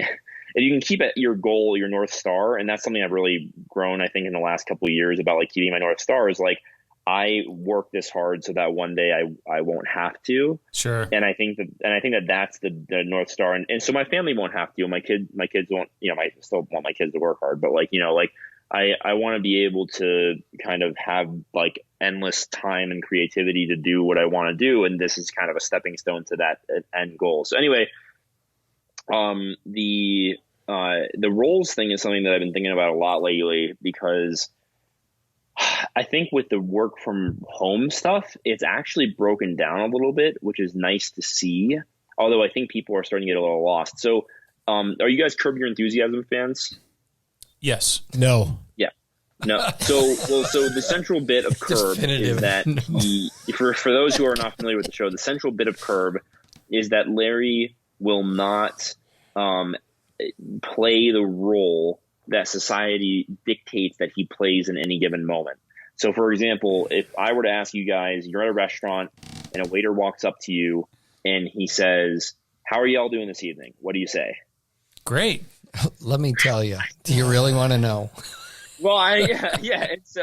keep at your goal, your North Star, and that's something I've really grown, I think, in the last couple of years about like keeping my North Star is like, I work this hard so that one day I won't have to. Sure. And I think that that's the North Star. And so my family won't have to. My kids won't, I still want my kids to work hard, but I want to be able to kind of have like endless time and creativity to do what I want to do. And this is kind of a stepping stone to that end goal. So anyway, the roles thing is something that I've been thinking about a lot lately, because I think with the work from home stuff, it's actually broken down a little bit, which is nice to see. Although I think people are starting to get a little lost. So, are you guys Curb Your Enthusiasm fans? Yes. No. Yeah. No. So the central bit of Curb is that for those who are not familiar with the show, the central bit of Curb is that Larry will not play the role that society dictates that he plays in any given moment. So, for example, if I were to ask you guys, you're at a restaurant and a waiter walks up to you and he says, "How are y'all doing this evening?" What do you say? Great. Let me tell you. Do you really want to know? Well, It's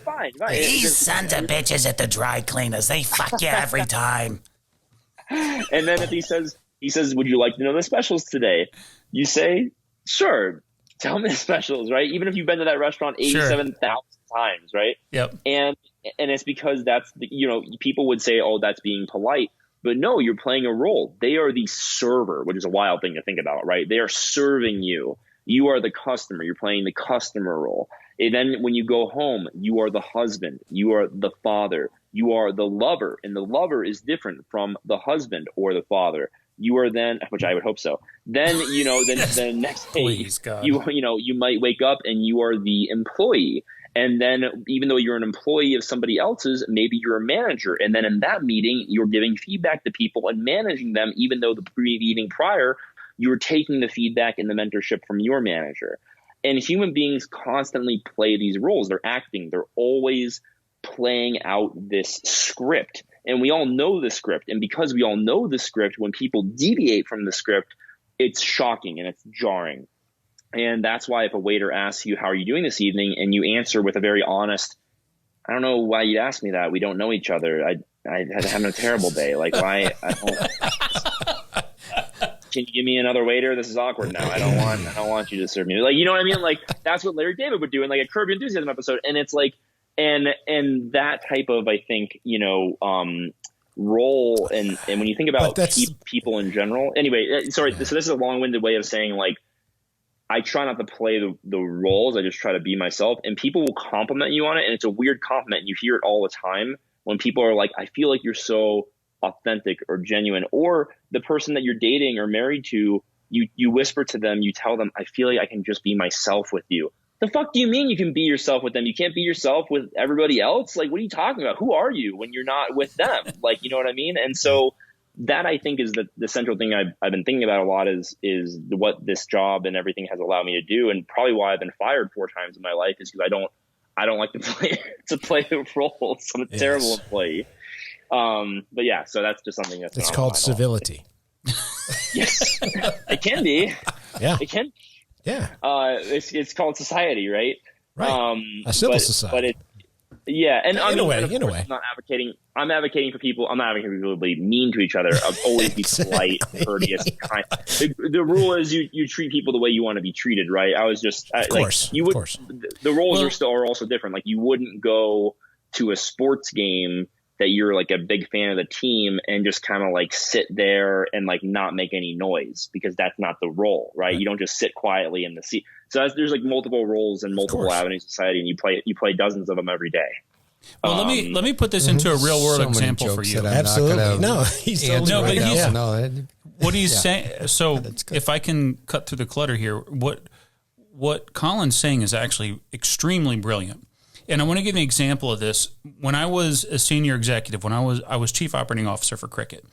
fine. These sons of bitches at the dry cleaners, they fuck you every time. And then if he says, "Would you like to know the specials today?" You say, "Sure. Tell me the specials," right? Even if you've been to that restaurant 87,000 times, right? Yep. And it's because that's people would say, "Oh, that's being polite," but no, you're playing a role. They are the server, which is a wild thing to think about, right? They are serving you. You are the customer. You're playing the customer role. And then when you go home, you are the husband. You are the father. You are the lover, and the lover is different from the husband or the father. You are then, which I would hope so. Then the next day, Please, God. you might wake up and you are the employee. And then even though you're an employee of somebody else's, maybe you're a manager. And then in that meeting, you're giving feedback to people and managing them, even though the evening prior, you were taking the feedback and the mentorship from your manager. And human beings constantly play these roles. They're acting. They're always playing out this script. And we all know the script. And because we all know the script, when people deviate from the script, it's shocking and it's jarring. And that's why if a waiter asks you, "How are you doing this evening?" and you answer with a very honest, "I don't know why you asked me that. We don't know each other. I had having a terrible day. Like, why? Can you give me another waiter? This is awkward now. I don't want you to serve me." Like, you know what I mean? Like, that's what Larry David would do in like a Curb Your Enthusiasm episode. And it's like, and that type of, I think, role. And when you think about people in general, anyway, sorry. So this is a long-winded way of saying, like, I try not to play the roles. I just try to be myself, and people will compliment you on it. And it's a weird compliment. You hear it all the time when people are like, "I feel like you're so authentic or genuine," or the person that you're dating or married to, you whisper to them, you tell them, "I feel like I can just be myself with you." The fuck do you mean you can be yourself with them? You can't be yourself with everybody else? Like, what are you talking about? Who are you when you're not with them? Like, you know what I mean? And so that, I think, is the central thing I've been thinking about a lot is what this job and everything has allowed me to do. And probably why I've been fired 4 times in my life is because I don't like to play the roles. I'm a terrible employee. But yeah, so that's just something that's called civility. Yes, it can be. Yeah, it can. Yeah. It's called society, right? Right. A civil society. But yeah, and In a way. I'm not advocating. I'm advocating for people. I'm not advocating for people to be mean to each other. Always be polite, courteous, kind. The rule is you treat people the way you want to be treated, right? I was just Of course. The roles are also different. Like you wouldn't go to a sports game that you're like a big fan of the team and just kind of like sit there and like not make any noise, because that's not the role, right? You don't just sit quietly in the seat. So there's like multiple roles and multiple avenues of society, and you play dozens of them every day. Well, let me put this into a real world example for you. Absolutely. No, he's totally right. What he's saying. So if I can cut through the clutter here, what Colin's saying is actually extremely brilliant. And I want to give an example of this. When I was a senior executive, when I was chief operating officer for Cricket,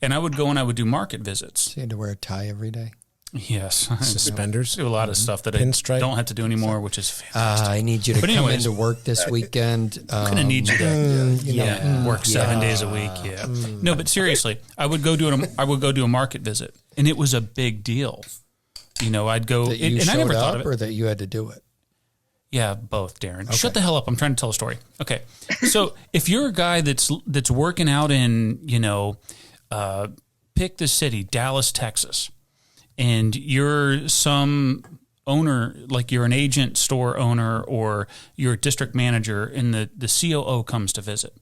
and I would go and I would do market visits. So you had to wear a tie every day? Yes. Suspenders. Do a lot of stuff that Pinstripe. I don't have to do anymore, which is fantastic. I need you to come into work this weekend. I'm going to need you to work 7 days a week. Yeah. No, but seriously, I would go do a market visit, and it was a big deal. You know, I'd go, that you and I never thought of it. Or that you had to do it? Yeah, both, Darren. Okay. Shut the hell up. I'm trying to tell a story. Okay. So if you're a guy that's working out in, pick the city, Dallas, Texas, and you're some owner, like you're an agent, store owner, or you're a district manager, and the COO comes to visit.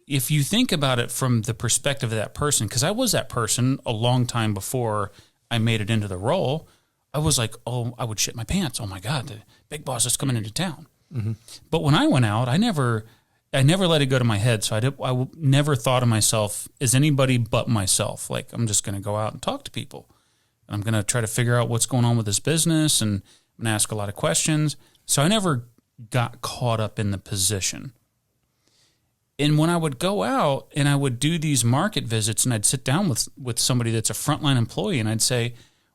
If you think about it from the perspective of that person, because I was that person a long time before I made it into the role, I was like, oh, I would shit my pants. Oh my God, the big boss is coming into town. Mm-hmm. But when I went out, I never let it go to my head. So I never thought of myself as anybody but myself. Like, I'm just going to go out and talk to people. I'm going to try to figure out what's going on with this business, and I'm going to ask a lot of questions. So I never got caught up in the position. And when I would go out and I would do these market visits, and I'd sit down with somebody that's a frontline employee, and I'd say,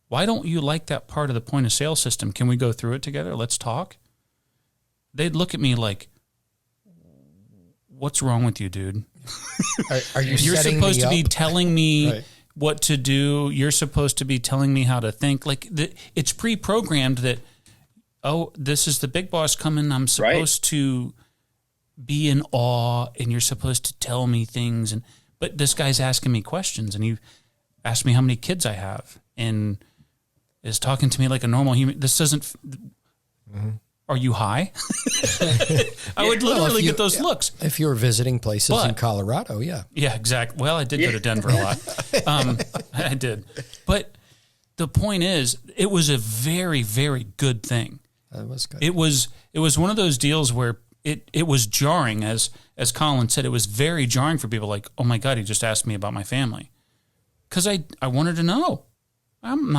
why don't you like that part of the point of sale system? Can we go through it together? Let's talk. They'd look at me like, what's wrong with you, dude? Are you You're supposed to be telling me right. what to do. You're supposed to be telling me how to think. Like, it's pre-programmed that, oh, this is the big boss coming. I'm supposed to be in awe, and you're supposed to tell me things. But this guy's asking me questions, and he asked me how many kids I have, and is talking to me like a normal human. This doesn't. Mm-hmm. Are you high? I would literally get those looks. If you were visiting places in Colorado, yeah. Yeah, exactly. Well, I did go to Denver a lot. I did. But the point is, it was a very, very good thing. That was good. It was one of those deals where it was jarring, as Colin said. It was very jarring for people, like, oh my God, he just asked me about my family. Because I wanted to know. I'm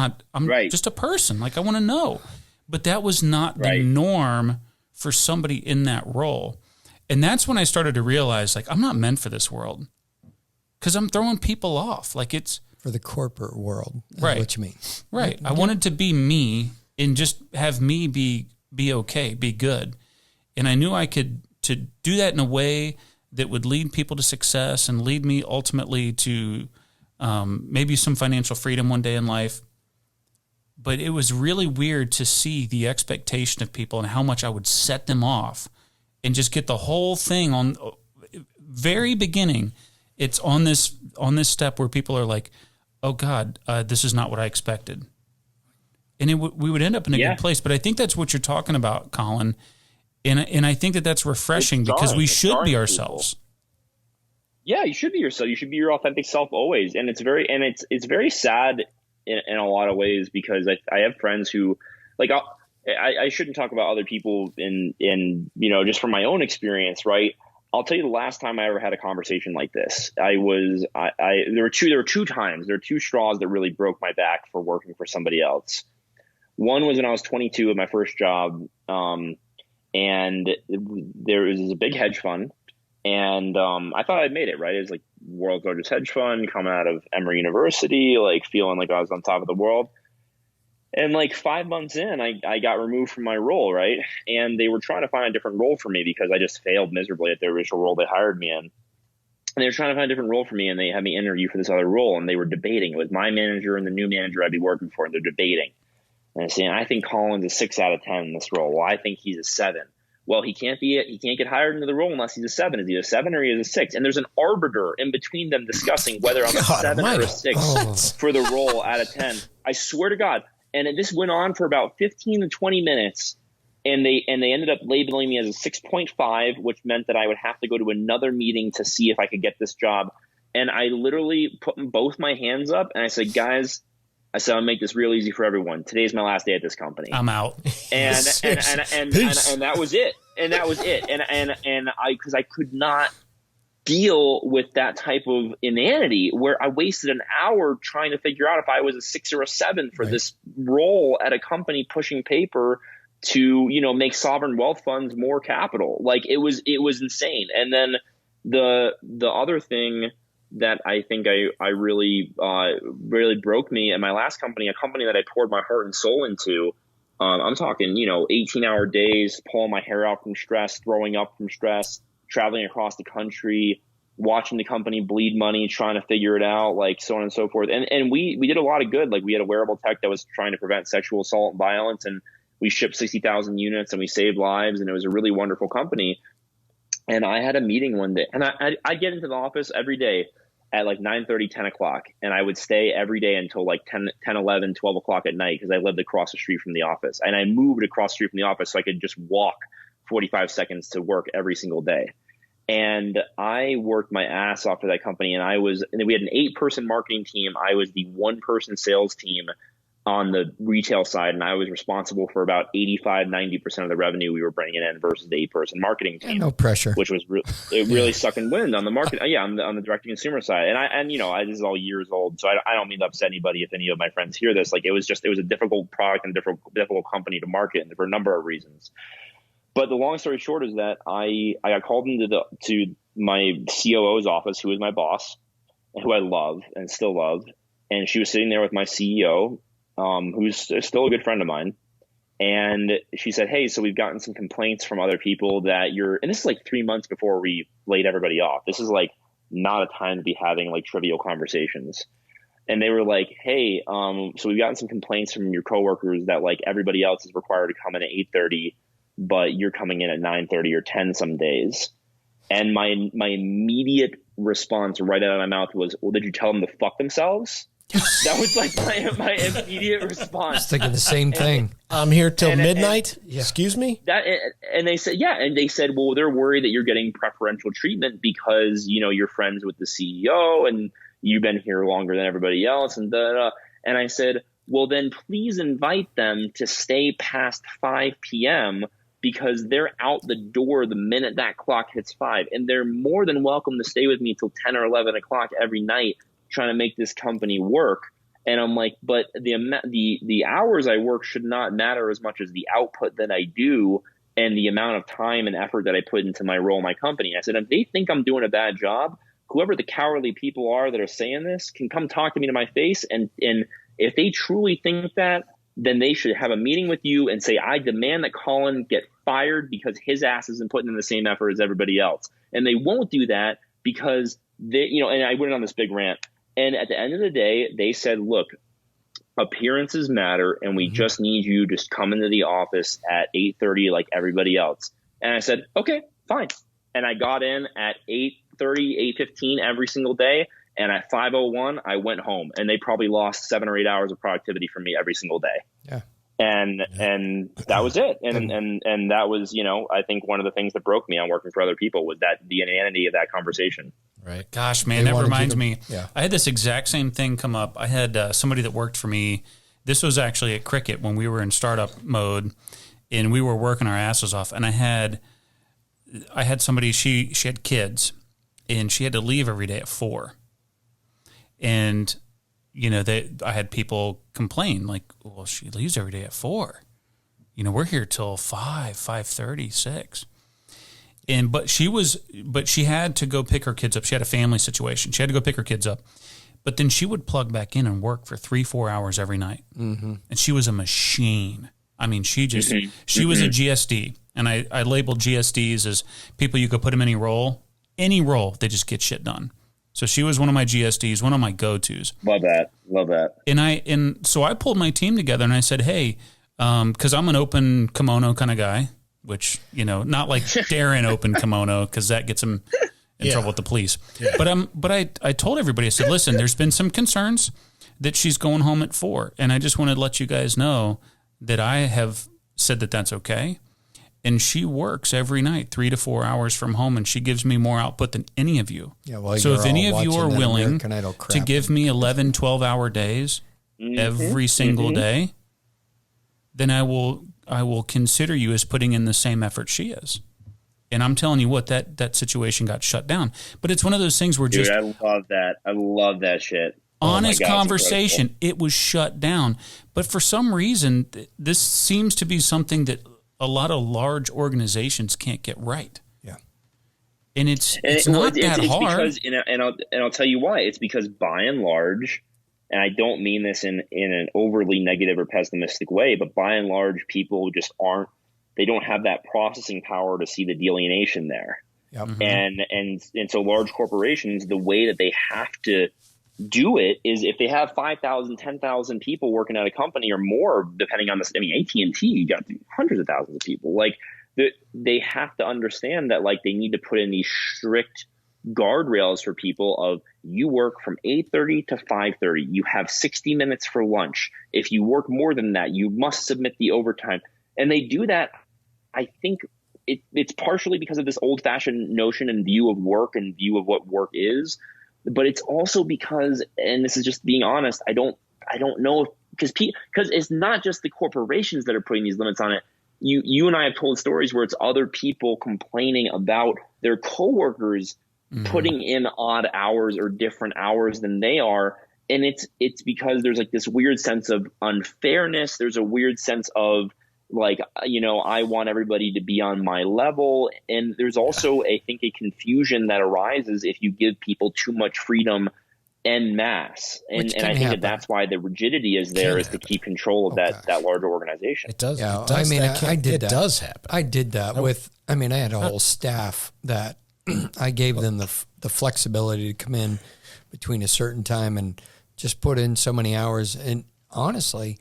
just a person. Like, I want to know. But that was not the norm for somebody in that role. And that's when I started to realize, like, I'm not meant for this world. Because I'm throwing people off. Like, it's... For the corporate world. Right. What you mean. Right. I wanted to be me and just have me be okay, be good. And I knew I could to do that in a way that would lead people to success and lead me ultimately to maybe some financial freedom one day in life. But it was really weird to see the expectation of people and how much I would set them off and just get the whole thing on very beginning. It's on this step where people are like, oh God, this is not what I expected. And we would end up in a good place. But I think that's what you're talking about, Colin. And I think that's refreshing because we should be ourselves. People. Yeah, you should be yourself. You should be your authentic self always. And it's very sad in a lot of ways, because I have friends who, like, I shouldn't talk about other people in just from my own experience, right? I'll tell you the last time I ever had a conversation like this. There were two times. There were two straws that really broke my back for working for somebody else. One was when I was 22 at my first job, and there was a big hedge fund, and I thought I'd made it, right? It was like world's largest hedge fund, coming out of Emory University, like feeling like I was on top of the world. And like 5 months in, I got removed from my role, right? And they were trying to find a different role for me because I just failed miserably at the original role they hired me in. And they were trying to find a different role for me, and they had me interview for this other role, and they were debating. It was my manager and the new manager I'd be working for, and they're debating. And I say, I think Colin's a 6 out of 10 in this role. Well, I think he's a 7. Well, he can't get hired into the role unless he's a 7. Is he a 7 or he is a 6? And there's an arbiter in between them discussing whether I'm a 7 or a 6 for the role out of 10. I swear to God. And this went on for about 15 to 20 minutes. And they ended up labeling me as a 6.5, which meant that I would have to go to another meeting to see if I could get this job. And I literally put both my hands up and I said, guys, I'll make this real easy for everyone. Today's my last day at this company. I'm out. And that was it. And that was it. And because I could not deal with that type of inanity where I wasted an hour trying to figure out if I was a 6 or a 7 for this role at a company pushing paper to, make sovereign wealth funds more capital. Like it was insane. And then the other thing that I think I really broke me at my last company, a company that I poured my heart and soul into. I'm talking, 18-hour days, pulling my hair out from stress, throwing up from stress, traveling across the country, watching the company bleed money, trying to figure it out, like so on and so forth. And we did a lot of good. Like we had a wearable tech that was trying to prevent sexual assault and violence, and we shipped 60,000 units and we saved lives, and it was a really wonderful company. And I had a meeting one day, and I'd get into the office every day at like 9:30, 10 o'clock. And I would stay every day until like 10, 11, 12 o'clock at night because I lived across the street from the office. And I moved across the street from the office so I could just walk 45 seconds to work every single day. And I worked my ass off for that company. And we had an 8-person marketing team. I was the 1-person sales team on the retail side, and I was responsible for about 85-90% of the revenue we were bringing in versus the 8-person marketing team. No pressure, which was really sucking wind on the market. On the direct to consumer side, and this is all years old, so I don't mean to upset anybody if any of my friends hear this. Like it was a difficult product and difficult company to market, and for a number of reasons. But the long story short is that I got called to my COO's office, who was my boss, who I love and still love, and she was sitting there with my CEO. Who's still a good friend of mine. And she said, hey, so we've gotten some complaints from other people that and this is like 3 months before we laid everybody off. This is like not a time to be having like trivial conversations. And they were like, hey, so we've gotten some complaints from your coworkers that like everybody else is required to come in at 8:30, but you're coming in at 9:30 or 10 some days. And my immediate response right out of my mouth was, well, did you tell them to fuck themselves? That was like my immediate response. I was thinking the same thing. I'm here till midnight. Excuse me. And they said, and they said, well, they're worried that you're getting preferential treatment because you're friends with the CEO and you've been here longer than everybody else, and And I said, well, then please invite them to stay past 5 p.m. because they're out the door the minute that clock hits 5, and they're more than welcome to stay with me till 10 or 11 o'clock every night, trying to make this company work. And I'm like, but the hours I work should not matter as much as the output that I do and the amount of time and effort that I put into my role in my company. I said, if they think I'm doing a bad job, whoever the cowardly people are that are saying this can come talk to me to my face. And if they truly think that, then they should have a meeting with you and say, I demand that Colin get fired because his ass isn't putting in the same effort as everybody else. And they won't do that because and I went on this big rant. And at the end of the day, they said, look, appearances matter, and we just need you to come into the office at 8:30 like everybody else. And I said, okay, fine. And I got in at 8:30, 8:15 every single day. And at 5:01, I went home. And they probably lost 7 or 8 hours of productivity from me every single day. Yeah. And that was it. And that was, I think one of the things that broke me on working for other people was that the inanity of that conversation. Right. Gosh, man, that reminds me. Yeah. I had this exact same thing come up. I had somebody that worked for me. This was actually at Cricket when we were in startup mode, and we were working our asses off. And I had somebody. She had kids, and she had to leave every day at 4. And I had people complain like, well, she leaves every day at 4. We're here till 5, 5:30, 6. But she had to go pick her kids up. She had a family situation. She had to go pick her kids up. But then she would plug back in and work for 3-4 hours every night. Mm-hmm. And she was a machine. I mean, she was a GSD. And I labeled GSDs as people you could put them in any role, they just get shit done. So she was one of my GSDs, one of my go-tos. Love that. And so I pulled my team together and I said, hey, because I'm an open kimono kind of guy, which, not like Darren open kimono, because that gets him in trouble with the police. Yeah. But I told everybody, I said, listen, there's been some concerns that she's going home at 4. And I just wanted to let you guys know that I have said that that's okay. And she works every night 3 to 4 hours from home, and she gives me more output than any of you. Yeah, well, so if any of you are willing to give me 11, 12-hour days every single day, then I will consider you as putting in the same effort she is. And I'm telling you what, that situation got shut down. But it's one of those things where Dude, I love that. I love that shit. Honest conversation, it was shut down. But for some reason, this seems to be something that a lot of large organizations can't get right. Yeah. And it's not that hard. Because, and I'll tell you why. It's because by and large, and I don't mean this in an overly negative or pessimistic way, but by and large, people just they don't have that processing power to see the delineation there. Yep. And so large corporations, the way that they have to do it is if they have 5,000, 10,000 people working at a company or more, depending on AT&T, you got hundreds of thousands of people. Like they have to understand that they need to put in these strict guardrails for people of you work from 8:30 to 5:30. You have 60 minutes for lunch. If you work more than that, you must submit the overtime. And they do that. I think it's partially because of this old fashioned notion and view of work and view of what work is. But it's also because, and this is just being honest, I don't know because it's not just the corporations that are putting these limits on it. You and I have told stories where it's other people complaining about their coworkers putting in odd hours or different hours than they are, and it's because there's this weird sense of unfairness. There's a weird sense of I want everybody to be on my level. And there's also, I think, a confusion that arises if you give people too much freedom en masse. And I think that's why the rigidity is there is to keep control of that larger organization. It does. Yeah, it does. I did that. It does happen. I did that I had a whole staff that I gave them the flexibility to come in between a certain time and just put in so many hours. And honestly,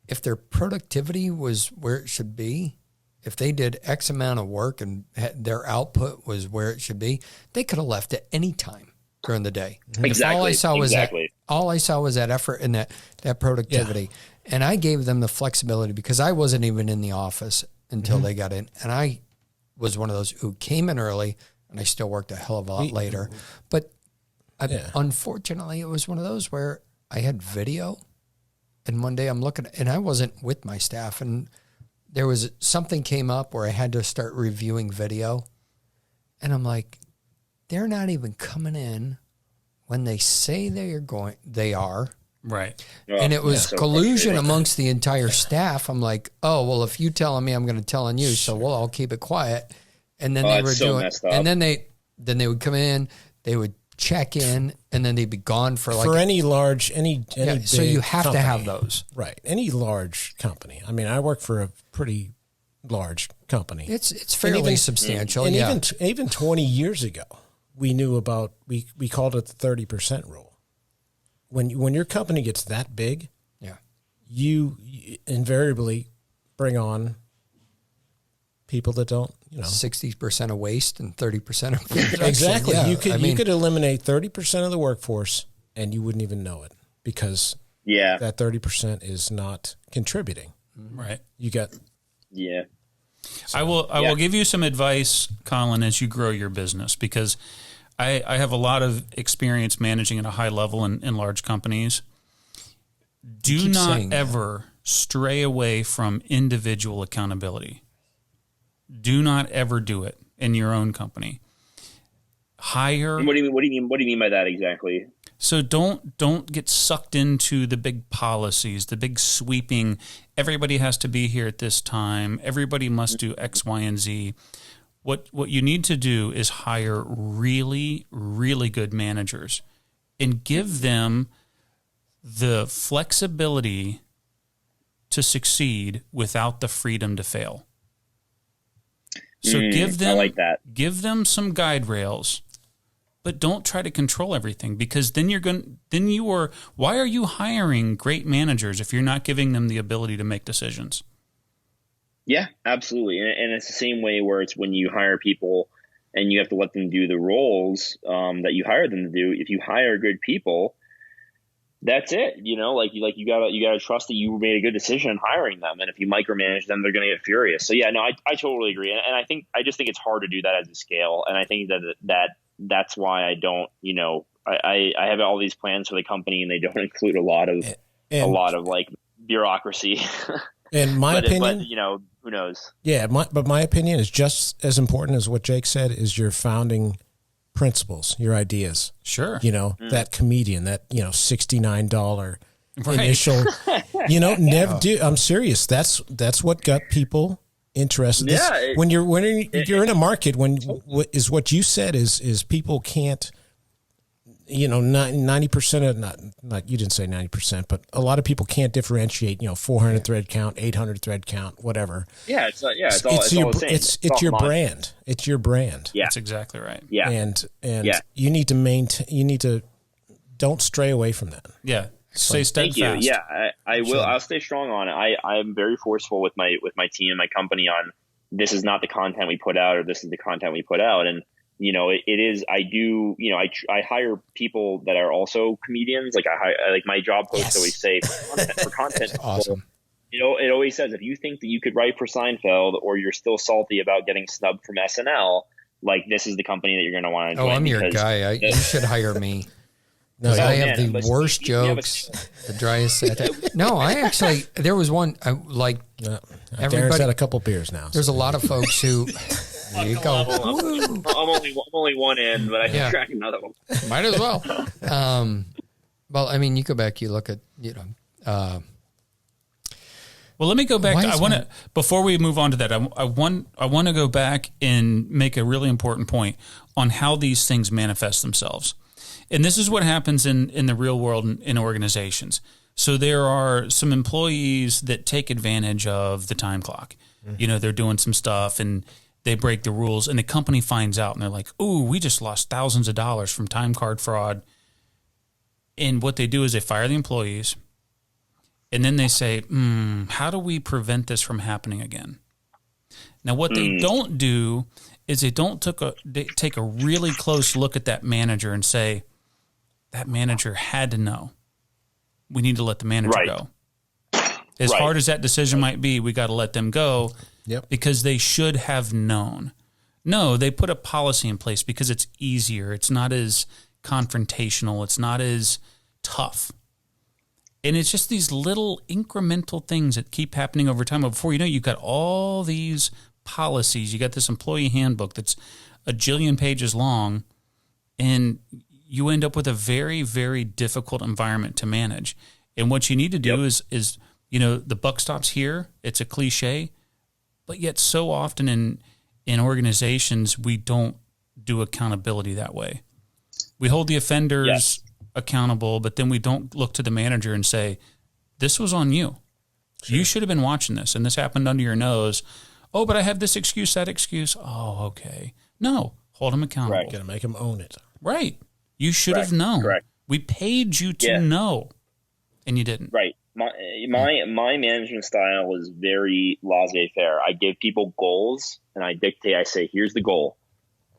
if their productivity was where it should be, if they did X amount of work and their output was where it should be, they could have left at any time during the day. Exactly. All I saw was that effort and that productivity. Yeah. And I gave them the flexibility because I wasn't even in the office until they got in. And I was one of those who came in early, and I still worked a hell of a lot later. But unfortunately, it was one of those where I had video. And one day I'm looking, and I wasn't with my staff, and there was something came up where I had to start reviewing video. And I'm like, they're not even coming in when they say they are. Right. And it was collusion amongst the entire staff. I'm like, oh, well, if you telling me, I'm going to tell on you. So I'll keep it quiet. And then they were doing, and then they would come in, they would check in, and then they'd be gone for any large, any big so you have company. to have those. Right. Any large company. I mean, I work for a pretty large company. It's fairly substantial. And even 20 years ago, we knew about, we called it the 30% rule. When your company gets that big, you invariably bring on people that don't, 60% of waste and 30% of production. Exactly. Yeah, you could eliminate 30% of the workforce and you wouldn't even know it because that 30% is not contributing. Right. You got. Yeah. I will give you some advice, Colin, as you grow your business, because I have a lot of experience managing at a high level in large companies. Do not ever stray away from individual accountability. Do not ever do it in your own company. Hire. What do you mean by that exactly? So don't get sucked into the big policies, the big sweeping. Everybody has to be here at this time. Everybody must do X, Y, and Z. What you need to do is hire really, really good managers and give them the flexibility to succeed without the freedom to fail. So give them some guide rails, but don't try to control everything, because why are you hiring great managers if you're not giving them the ability to make decisions? Yeah, absolutely. And it's the same way where it's when you hire people and you have to let them do the roles that you hired them to do. If you hire good people, that's it. You gotta trust that you made a good decision in hiring them. And if you micromanage them, they're going to get furious. So yeah, no, I totally agree. And I just think it's hard to do that as a scale. And I think that's why I don't, I have all these plans for the company, and they don't include a lot of like bureaucracy. In my opinion, but who knows? Yeah, but my opinion is just as important as what Jake said, is your founding principles, your ideas. Sure. That comedian, that, $69 initial, never do. I'm serious. That's what got people interested. When you're in a market, is what you said is people can't, 90% of not you didn't say 90%, but a lot of people can't differentiate, 400 thread count, 800 thread count, whatever. Yeah, it's your brand. It's your brand. Yeah, that's exactly right. Yeah, and you need to maintain. You need to don't stray away from that. Yeah, stay steadfast. Thank you. Yeah, I will. I'll stay strong on it. I'm very forceful with my team and my company on this is not the content we put out, or this is the content we put out, and. It is. I do. I hire people that are also comedians. Like like my job posts always say for content. Awesome. It always says if you think that you could write for Seinfeld, or you're still salty about getting snubbed from SNL, like this is the company that you're going to want to join. Oh, I'm your guy. You should hire me. No, I have the worst jokes, the driest satire. No, there was one, everybody. Darren's had a couple beers now. There's a lot of folks who, there you go. I'm only one in, but I can crack another one. Might as well. Well, I mean, you go back, you look at, well, let me go back. Before we move on to that, I want to go back and make a really important point on how these things manifest themselves. And this is what happens in the real world in organizations. So there are some employees that take advantage of the time clock. Mm-hmm. They're doing some stuff and they break the rules, and the company finds out and they're like, "Ooh, we just lost thousands of dollars from time card fraud." And what they do is they fire the employees, and then they say, how do we prevent this from happening again? Now, what they don't do is they take a really close look at that manager and say, that manager had to know. We need to let the manager go. As hard as that decision might be, we got to let them go because they should have known. No, they put a policy in place because it's easier. It's not as confrontational. It's not as tough. And it's just these little incremental things that keep happening over time. But before you know, you've got all these policies. You got this employee handbook that's a jillion pages long, and you end up with a very, very difficult environment to manage. And what you need to do is the buck stops here. It's a cliche, but yet so often in organizations, we don't do accountability that way. We hold the offenders accountable, but then we don't look to the manager and say, this was on you. Sure. You should have been watching this, and this happened under your nose. Oh, but I have this excuse, that excuse. Oh, okay. No, hold them accountable. Got to make them own it. Right. You should have known. Correct. We paid you to know, and you didn't. Right. My management style is very laissez-faire. I give people goals, and I dictate. I say, here's the goal.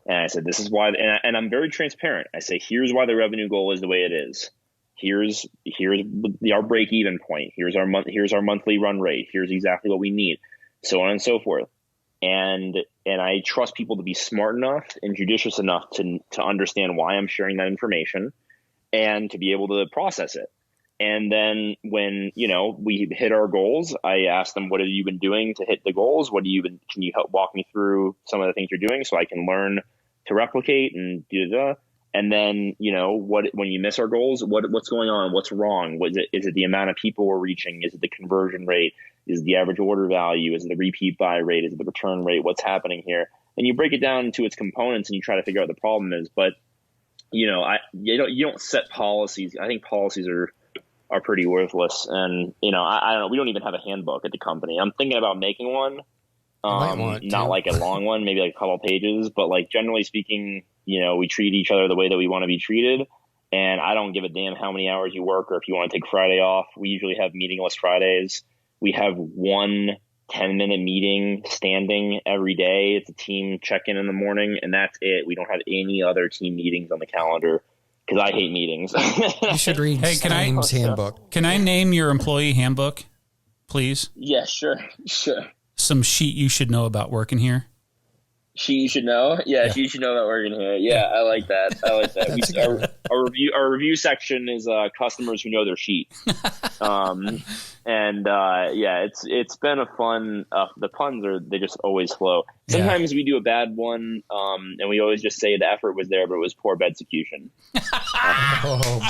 And I said, this is why, and I'm very transparent. I say, here's why the revenue goal is the way it is. Here's our break even point. Here's our monthly run rate. Here's exactly what we need, so on and so forth. And I trust people to be smart enough and judicious enough to understand why I'm sharing that information and to be able to process it. And then when, we hit our goals, I ask them, what have you been doing to hit the goals? Can you help walk me through some of the things you're doing so I can learn to replicate and do that? And then, when you miss our goals, what's going on? What's wrong? Is it the amount of people we're reaching? Is it the conversion rate? Is it the average order value? Is it the repeat buy rate? Is it the return rate? What's happening here? And you break it down into its components and you try to figure out what the problem is. But, you don't set policies. I think policies are pretty worthless. And, I don't know. We don't even have a handbook at the company. I'm thinking about making one. Not like a long one, maybe like a couple pages, but like generally speaking, we treat each other the way that we want to be treated. And I don't give a damn how many hours you work or if you want to take Friday off. We usually have meetingless Fridays. We have one 10-minute meeting standing every day. It's a team check-in in the morning, and that's it. We don't have any other team meetings on the calendar because I hate meetings. You should read Steam's handbook. Can I name your employee handbook, please? Yeah, sure. Some sheet you should know about working here. Sheet you should know? Yeah, sheet you should know about working here. Yeah, I like that. Our review section is customers who know their sheet. It's been a fun. The puns they just always flow. Sometimes we do a bad one, and we always just say the effort was there, but it was poor execution. Oh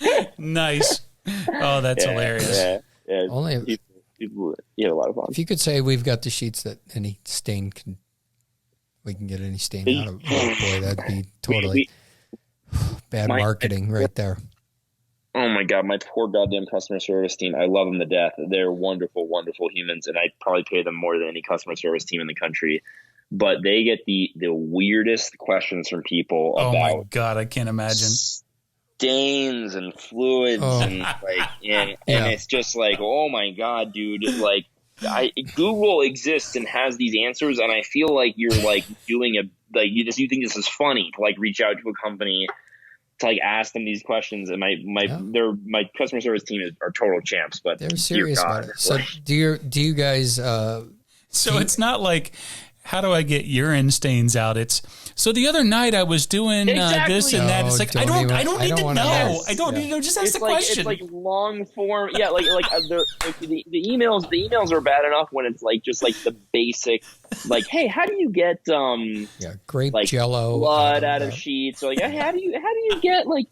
boy! Nice. Oh, that's hilarious. Yeah. Only people have a lot of fun. If you could say we've got the sheets that any stain we can get any stain out of. Oh boy, that'd be totally bad marketing right there. Oh my God, my poor goddamn customer service team. I love them to death. They're wonderful, wonderful humans, and I probably pay them more than any customer service team in the country. But they get the weirdest questions from people about. Oh my God, I can't imagine. Stains and fluids and it's just like, oh my God, dude, like Google exists and has these answers, and I feel like you're like doing you think this is funny to like reach out to a company to like ask them these questions, and my customer service team are total champs, but they're serious about it. So do you guys it's not like, how do I get urine stains out? It's so the other night I was doing this and that. It's like I don't need to know. I don't need to know. Just ask the question. It's like long form. Yeah, the emails. The emails are bad enough when it's like just like the basic, like, hey, how do you get grape like jello blood out of sheets? Or like, how do you get like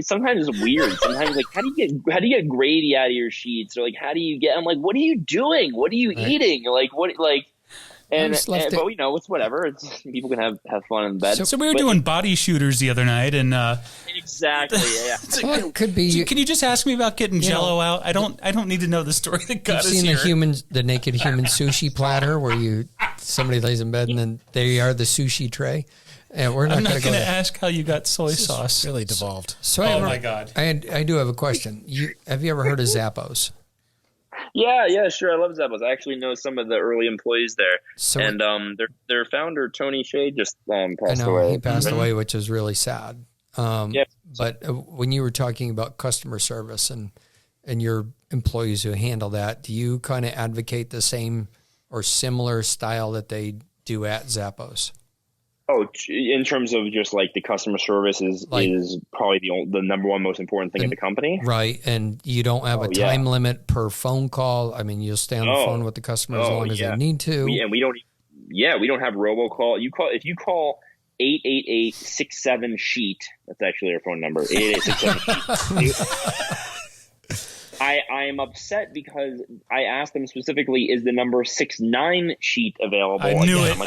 sometimes it's weird. Sometimes like how do you get gravy out of your sheets? Or like how do you get? I'm like, what are you doing? What are you eating? Like what like. But it's whatever. People can have fun in bed. So we were doing body shooters the other night, and exactly, yeah. Well, it could be. Can you just ask me about getting Jello out? I don't need to know the story that got us here. You've seen the naked human sushi platter where somebody lays in bed and then they are the sushi tray. And we're not going to ask how you got soy sauce. Really devolved. So my God! I do have a question. Have you ever heard of Zappos? Yeah, sure. I love Zappos. I actually know some of the early employees there. And their founder, Tony Shea, just passed away. He passed away, which is really sad. But when you were talking about customer service and your employees who handle that, do you kind of advocate the same or similar style that they do at Zappos? Oh, in terms of just like the customer service is probably the number one most important thing in the company. Right. And you don't have a time limit per phone call. I mean, you'll stay on the phone with the customer as long as they need to. We don't have robocall. If you call 888-67-SHEET, that's actually our phone number, 888-67-SHEET. I am upset because I asked them specifically, is the number 69-SHEET available? I knew it.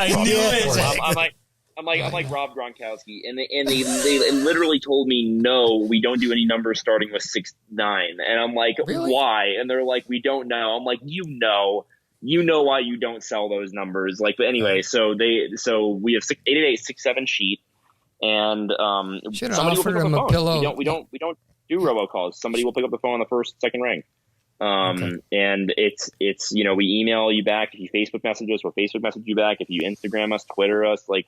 I'm like Rob Gronkowski, and they literally told me, no, we don't do any numbers starting with 69. And I'm like, really? Why? And they're like, we don't know. I'm like, you know why you don't sell those numbers. Like, but anyway, so we have 888-67-SHEET, and somebody will pick up the phone. Pillow. We don't do robocalls. Somebody will pick up the phone on the second ring. And it's we email you back. If you Facebook message us, we'll Facebook message you back. If you Instagram us, Twitter us, like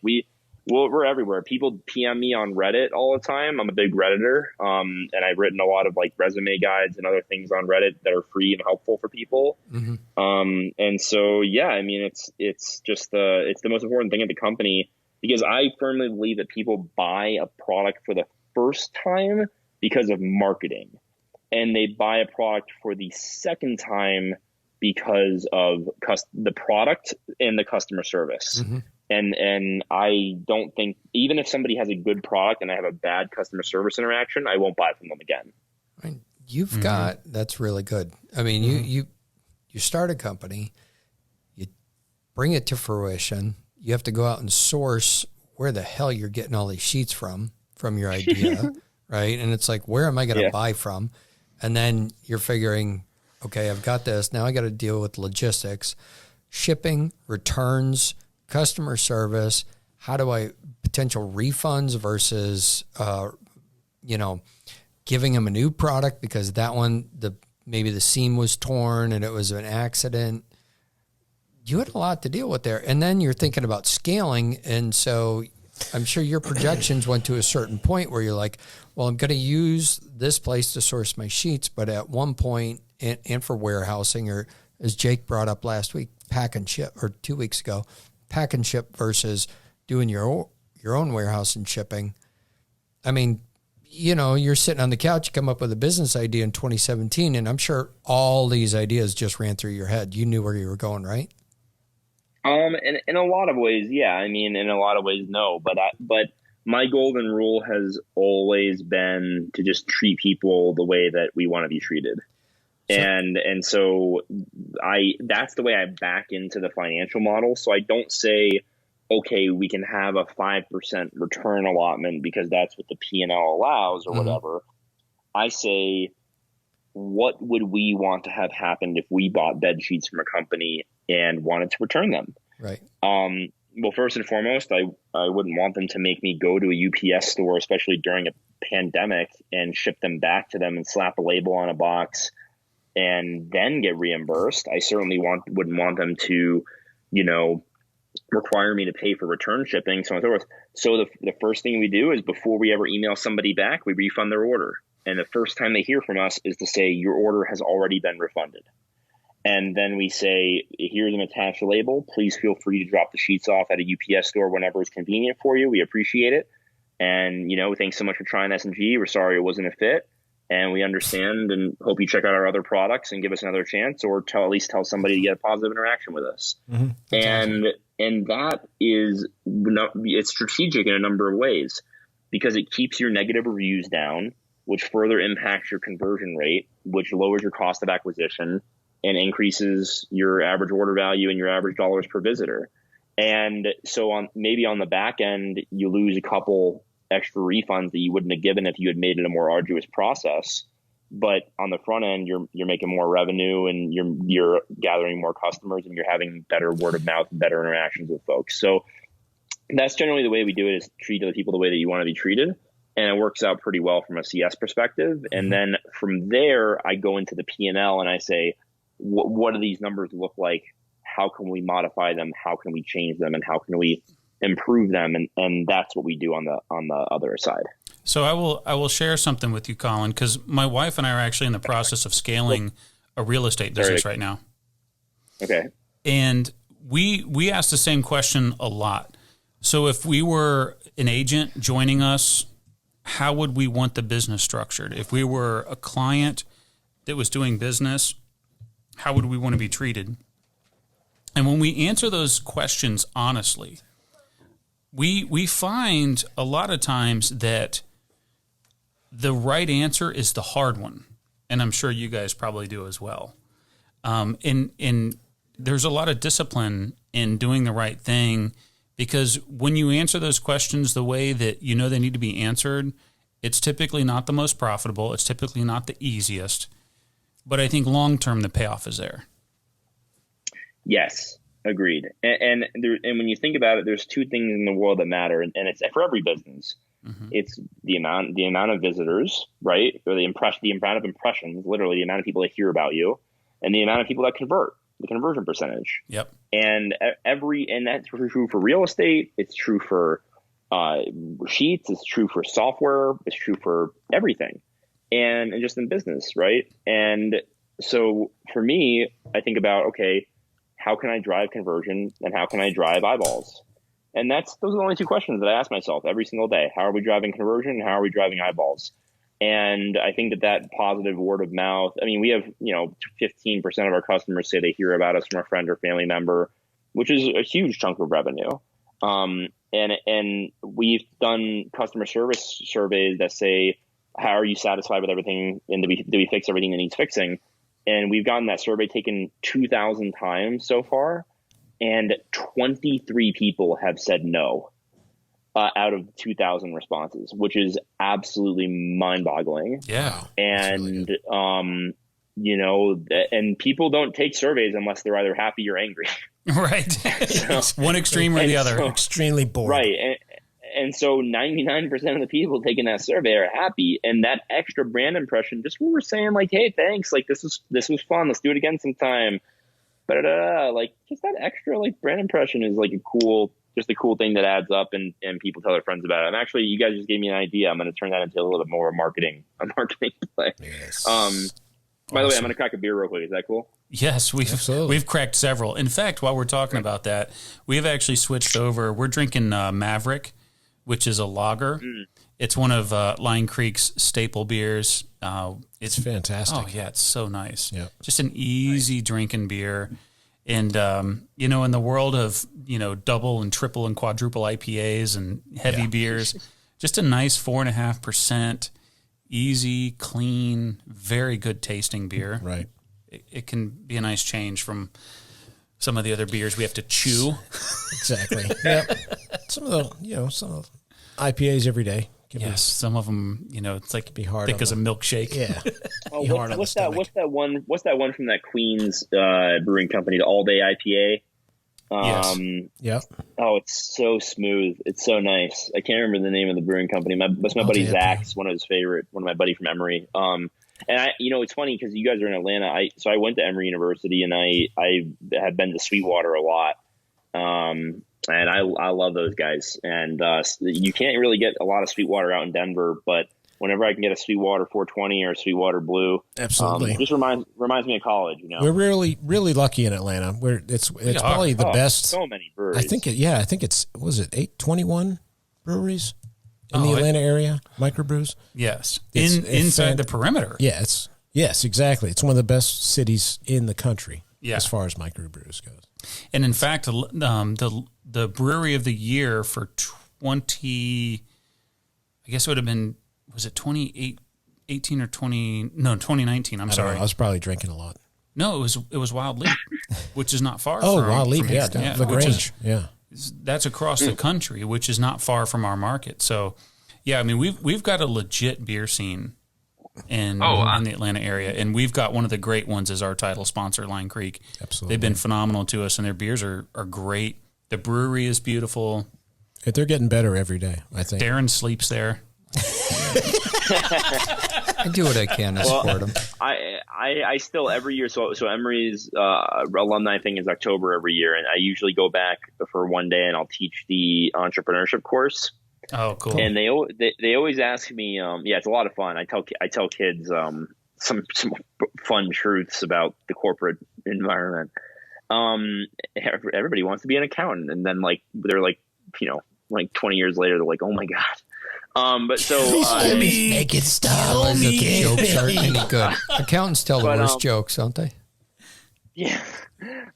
we're everywhere. People PM me on Reddit all the time. I'm a big Redditor. And I've written a lot of like resume guides and other things on Reddit that are free and helpful for people. Mm-hmm. And so, I mean, it's just it's the most important thing at the company, because I firmly believe that people buy a product for the first time because of marketing. And they buy a product for the second time because of the product and the customer service. Mm-hmm. And I don't think, even if somebody has a good product and I have a bad customer service interaction, I won't buy from them again. I mean, you've got, that's really good. I mean, you start a company, you bring it to fruition. You have to go out and source where the hell you're getting all these sheets from your idea, right? And it's like, where am I going to buy from? And then you're figuring, okay, I've got this. Now I got to deal with logistics, shipping, returns, customer service, how do I potential refunds versus, giving them a new product because that one, maybe the seam was torn and it was an accident. You had a lot to deal with there. And then you're thinking about scaling. And so I'm sure your projections went to a certain point where you're like, well, I'm going to use this place to source my sheets. But at one point, and for warehousing, or as Jake brought up last week, pack and ship, or 2 weeks ago, pack and ship versus doing your own warehouse and shipping. I mean, you're sitting on the couch, you come up with a business idea in 2017, and I'm sure all these ideas just ran through your head. You knew where you were going, right? In a lot of ways, yeah. I mean, in a lot of ways, no. But my golden rule has always been to just treat people the way that we want to be treated. And so that's the way I back into the financial model. So I don't say, okay, we can have a 5% return allotment because that's what the P&L allows or whatever. I say, what would we want to have happened if we bought bed sheets from a company and wanted to return them? Right. Well, first and foremost, I wouldn't want them to make me go to a UPS store, especially during a pandemic, and ship them back to them and slap a label on a box and then get reimbursed. I certainly wouldn't want them to, require me to pay for return shipping, so on and so forth. So the first thing we do is before we ever email somebody back, we refund their order. And the first time they hear from us is to say, your order has already been refunded. And then we say, here's an attached label. Please feel free to drop the sheets off at a UPS store whenever it's convenient for you. We appreciate it. And, thanks so much for trying S&G. We're sorry it wasn't a fit. And we understand and hope you check out our other products and give us another chance, or at least tell somebody to get a positive interaction with us. Mm-hmm. And that is, it's strategic in a number of ways because it keeps your negative reviews down, which further impacts your conversion rate, which lowers your cost of acquisition and increases your average order value and your average dollars per visitor. And so maybe on the back end, you lose a couple extra refunds that you wouldn't have given if you had made it a more arduous process. But on the front end, you're making more revenue and you're gathering more customers and you're having better word of mouth and better interactions with folks. So that's generally the way we do it, is treat other people the way that you want to be treated. And it works out pretty well from a CS perspective. And then from there, I go into the P&L and I say, what do these numbers look like? How can we modify them? How can we change them? And how can we improve them? And that's what we do on the other side. So I will share something with you, Colin, because my wife and I are actually in the process of scaling a real estate business right now. Okay. And we ask the same question a lot. So if we were an agent joining us, how would we want the business structured? If we were a client that was doing business, how would we want to be treated? And when we answer those questions honestly, we find a lot of times that the right answer is the hard one. And I'm sure you guys probably do as well. And there's a lot of discipline in doing the right thing, because when you answer those questions the way that they need to be answered, it's typically not the most profitable. It's typically not the easiest. But I think long-term, the payoff is there. Yes, agreed. And when you think about it, there's two things in the world that matter, and it's for every business. Mm-hmm. It's the amount of visitors, right? Or the amount of impressions, literally the amount of people that hear about you, and the amount of people that convert, the conversion percentage. Yep. And that's true for real estate. It's true for sheets. It's true for software. It's true for everything, and just in business, right? And so for me, I think about, okay, how can I drive conversion and how can I drive eyeballs? And those are the only two questions that I ask myself every single day. How are we driving conversion? And how are we driving eyeballs? And I think that positive word of mouth, I mean, we have, 15% of our customers say they hear about us from a friend or family member, which is a huge chunk of revenue. And we've done customer service surveys that say, how are you satisfied with everything? And do we fix everything that needs fixing? And we've gotten that survey taken 2,000 times so far, and 23 people have said no out of 2,000 responses, which is absolutely mind-boggling. Yeah. And, and people don't take surveys unless they're either happy or angry. Right. One extreme or the other. Extremely bored. Right. And so 99% of the people taking that survey are happy. And that extra brand impression, just when we're saying like, hey, thanks, like this was fun. Let's do it again sometime. Like just that extra like brand impression is like a cool thing that adds up and people tell their friends about it. And actually, you guys just gave me an idea. I'm going to turn that into a little bit more of a marketing play. Yes. By the way, I'm going to crack a beer real quick. Is that cool? Yes, we've cracked several. In fact, while we're talking about that, we have actually switched over. We're drinking Maverick, which is a lager. It's one of Lion Creek's staple beers. It's fantastic. Oh yeah, it's so nice. Yep. Just an easy drinking beer. And, in the world of, double and triple and quadruple IPAs and heavy beers, just a nice 4.5%, easy, clean, very good tasting beer. Right. It can be a nice change from some of the other beers we have to chew. Exactly. Yep. Some of the IPAs every day. Yes, some of them, it's like be hard thick as a milkshake. Yeah. What's that one from that Queens brewing company, the All Day IPA? Yep. Oh, it's so smooth. It's so nice. I can't remember the name of the brewing company. My buddy Zach's one of my buddy from Emory. And it's funny because you guys are in Atlanta. I went to Emory University and I have been to Sweetwater a lot. And I love those guys. And you can't really get a lot of Sweetwater out in Denver, but whenever I can get a Sweetwater 420 or a Sweetwater Blue, absolutely, just reminds me of college. We're really lucky in Atlanta. It's probably the best. So many breweries. I think it's 821 breweries in the Atlanta area, microbrews. Yes, inside the perimeter. Yes, exactly. It's one of the best cities in the country as far as microbrews goes. And in fact, the brewery of the year for 20, I guess it would have been, was it 2018 or 2019? I'm sorry. I was probably drinking a lot. No, it was Wild Leap, which is not far. Wild Leap, from LaGrange, that's across the country, which is not far from our market. So, yeah, I mean we've got a legit beer scene in the Atlanta area, and we've got one of the great ones as our title sponsor, Lion Creek. Absolutely, they've been phenomenal to us, and their beers are great. The brewery is beautiful. They're getting better every day, I think. Darren sleeps there. I do what I can to support them. I still every year. So Emory's alumni thing is October every year, and I usually go back for one day and I'll teach the entrepreneurship course. Oh, cool! And they always ask me. It's a lot of fun. I tell kids some fun truths about the corporate environment. Everybody wants to be an accountant, and then they're 20 years later, they're like, oh my god. But so make it stop. The jokes aren't any good. Accountants tell the worst jokes, don't they? Yeah.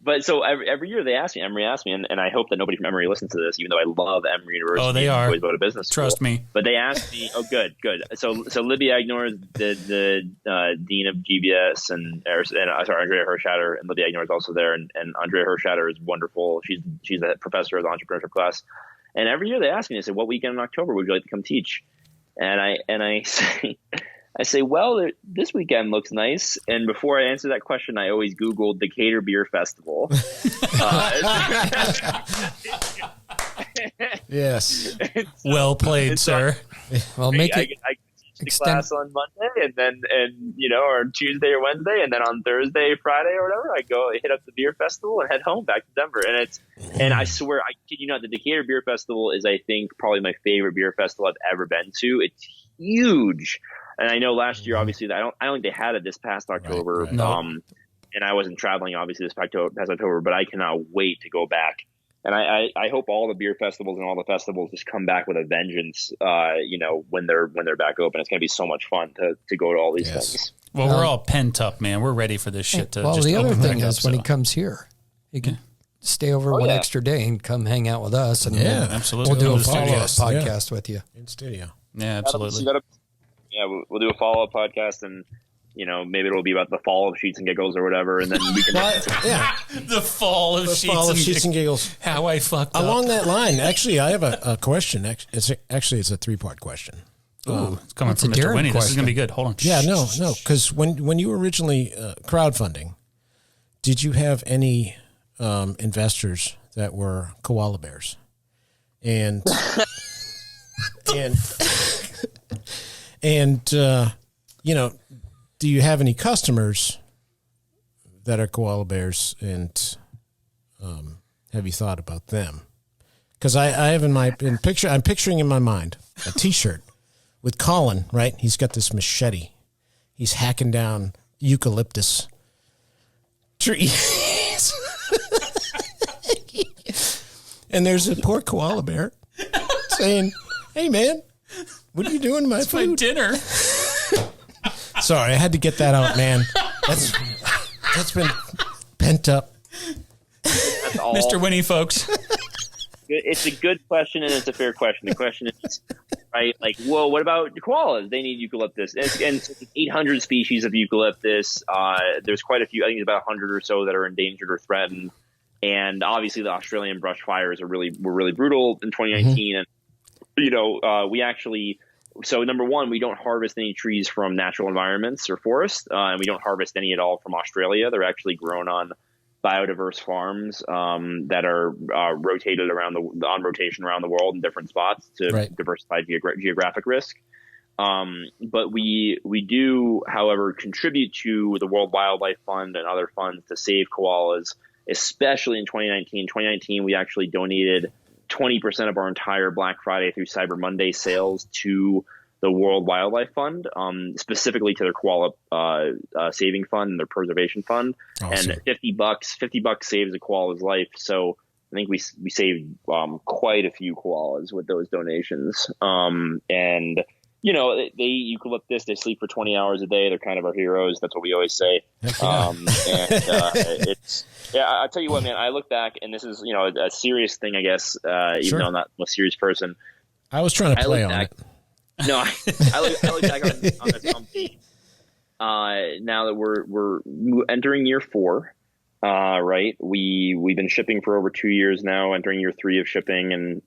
But so every year Emory asks me, and I hope that nobody from Emory listens to this, even though I love Emory University. Oh, they are. Always go to business school. Trust me. But they asked me, oh, good. So Libby Agnor is the dean of GBS, and Andrea Hirschhatter, and Libby Agnor is also there, and Andrea Hirschhatter is wonderful. She's a professor of the entrepreneurship class. And every year they ask me, they say, what weekend in October would you like to come teach? And I say, well, this weekend looks nice. And before I answer that question, I always Googled Decatur Beer Festival. Yes. Well played, sir. Well, make it. I teach the class on Monday, or Tuesday or Wednesday, and then on Thursday, Friday, or whatever, I go hit up the beer festival and head home back to Denver. And I swear, I kid you not, the Decatur Beer Festival is, I think, probably my favorite beer festival I've ever been to. It's huge. And I know last year, obviously, I don't think they had it this past October. Right. No. And I wasn't traveling, obviously, this past October, but I cannot wait to go back. And I hope all the beer festivals and all the festivals just come back with a vengeance, when they're back open. It's going to be so much fun to go to all these things. Well, we're all pent up, man. We're ready for this shit to just the other open thing back is up, when he comes here, he can stay over one extra day and come hang out with us. And absolutely. We'll do a We'll follow-up studio. podcast with you. In studio. Yeah, absolutely. We'll do a follow-up podcast, and maybe it'll be about the fall of Sheets and Giggles or whatever, and then we can. The fall of Sheets and Giggles. How I fucked up. Along that line, actually, I have a question. It's a 3-part question. Ooh, it's coming It's from a Mr. Darren Winnie. This is question. going to be good. Hold on. Yeah, no, because when you were originally crowdfunding, did you have any investors that were koala bears, and you know, do you have any customers that are koala bears, and have you thought about them? Because I have I'm picturing in my mind a T-shirt with Colin, right? He's got this machete. He's hacking down eucalyptus trees. And there's a poor koala bear saying, "Hey, man, what are you doing to my food?" My dinner. Sorry, I had to get that out, man. That's been pent up. That's all. Mr. Winnie, folks. It's a good question, and it's a fair question. The question is, right, like, well, what about the koalas? They need eucalyptus. And it's 800 species of eucalyptus. There's quite a few. I think there's about 100 or so that are endangered or threatened. And obviously, the Australian brush fires were really brutal in 2019. And, you know, we actually – so, number one, we don't harvest any trees from natural environments or forests, and we don't harvest any at all from Australia. They're actually grown on biodiverse farms that are rotated on rotation around the world in different spots to diversify geographic risk. But we do, however, contribute to the World Wildlife Fund and other funds to save koalas, especially in 2019. 2019, we actually donated 20% of our entire Black Friday through Cyber Monday sales to the World Wildlife Fund, specifically to their koala saving fund and their preservation fund. Awesome. And $50 saves a koala's life. So I think we saved quite a few koalas with those donations. And you know, they eat eucalyptus. They sleep for 20 hours a day. They're kind of our heroes. That's what we always say. I'll tell you what, man. I look back, and this is, you know, a serious thing, I guess. Even though I'm not a serious person, I was trying to play on it. No, I look back on this company now that we're entering year 4, right? We've been shipping for over 2 years now, entering year 3 of shipping, and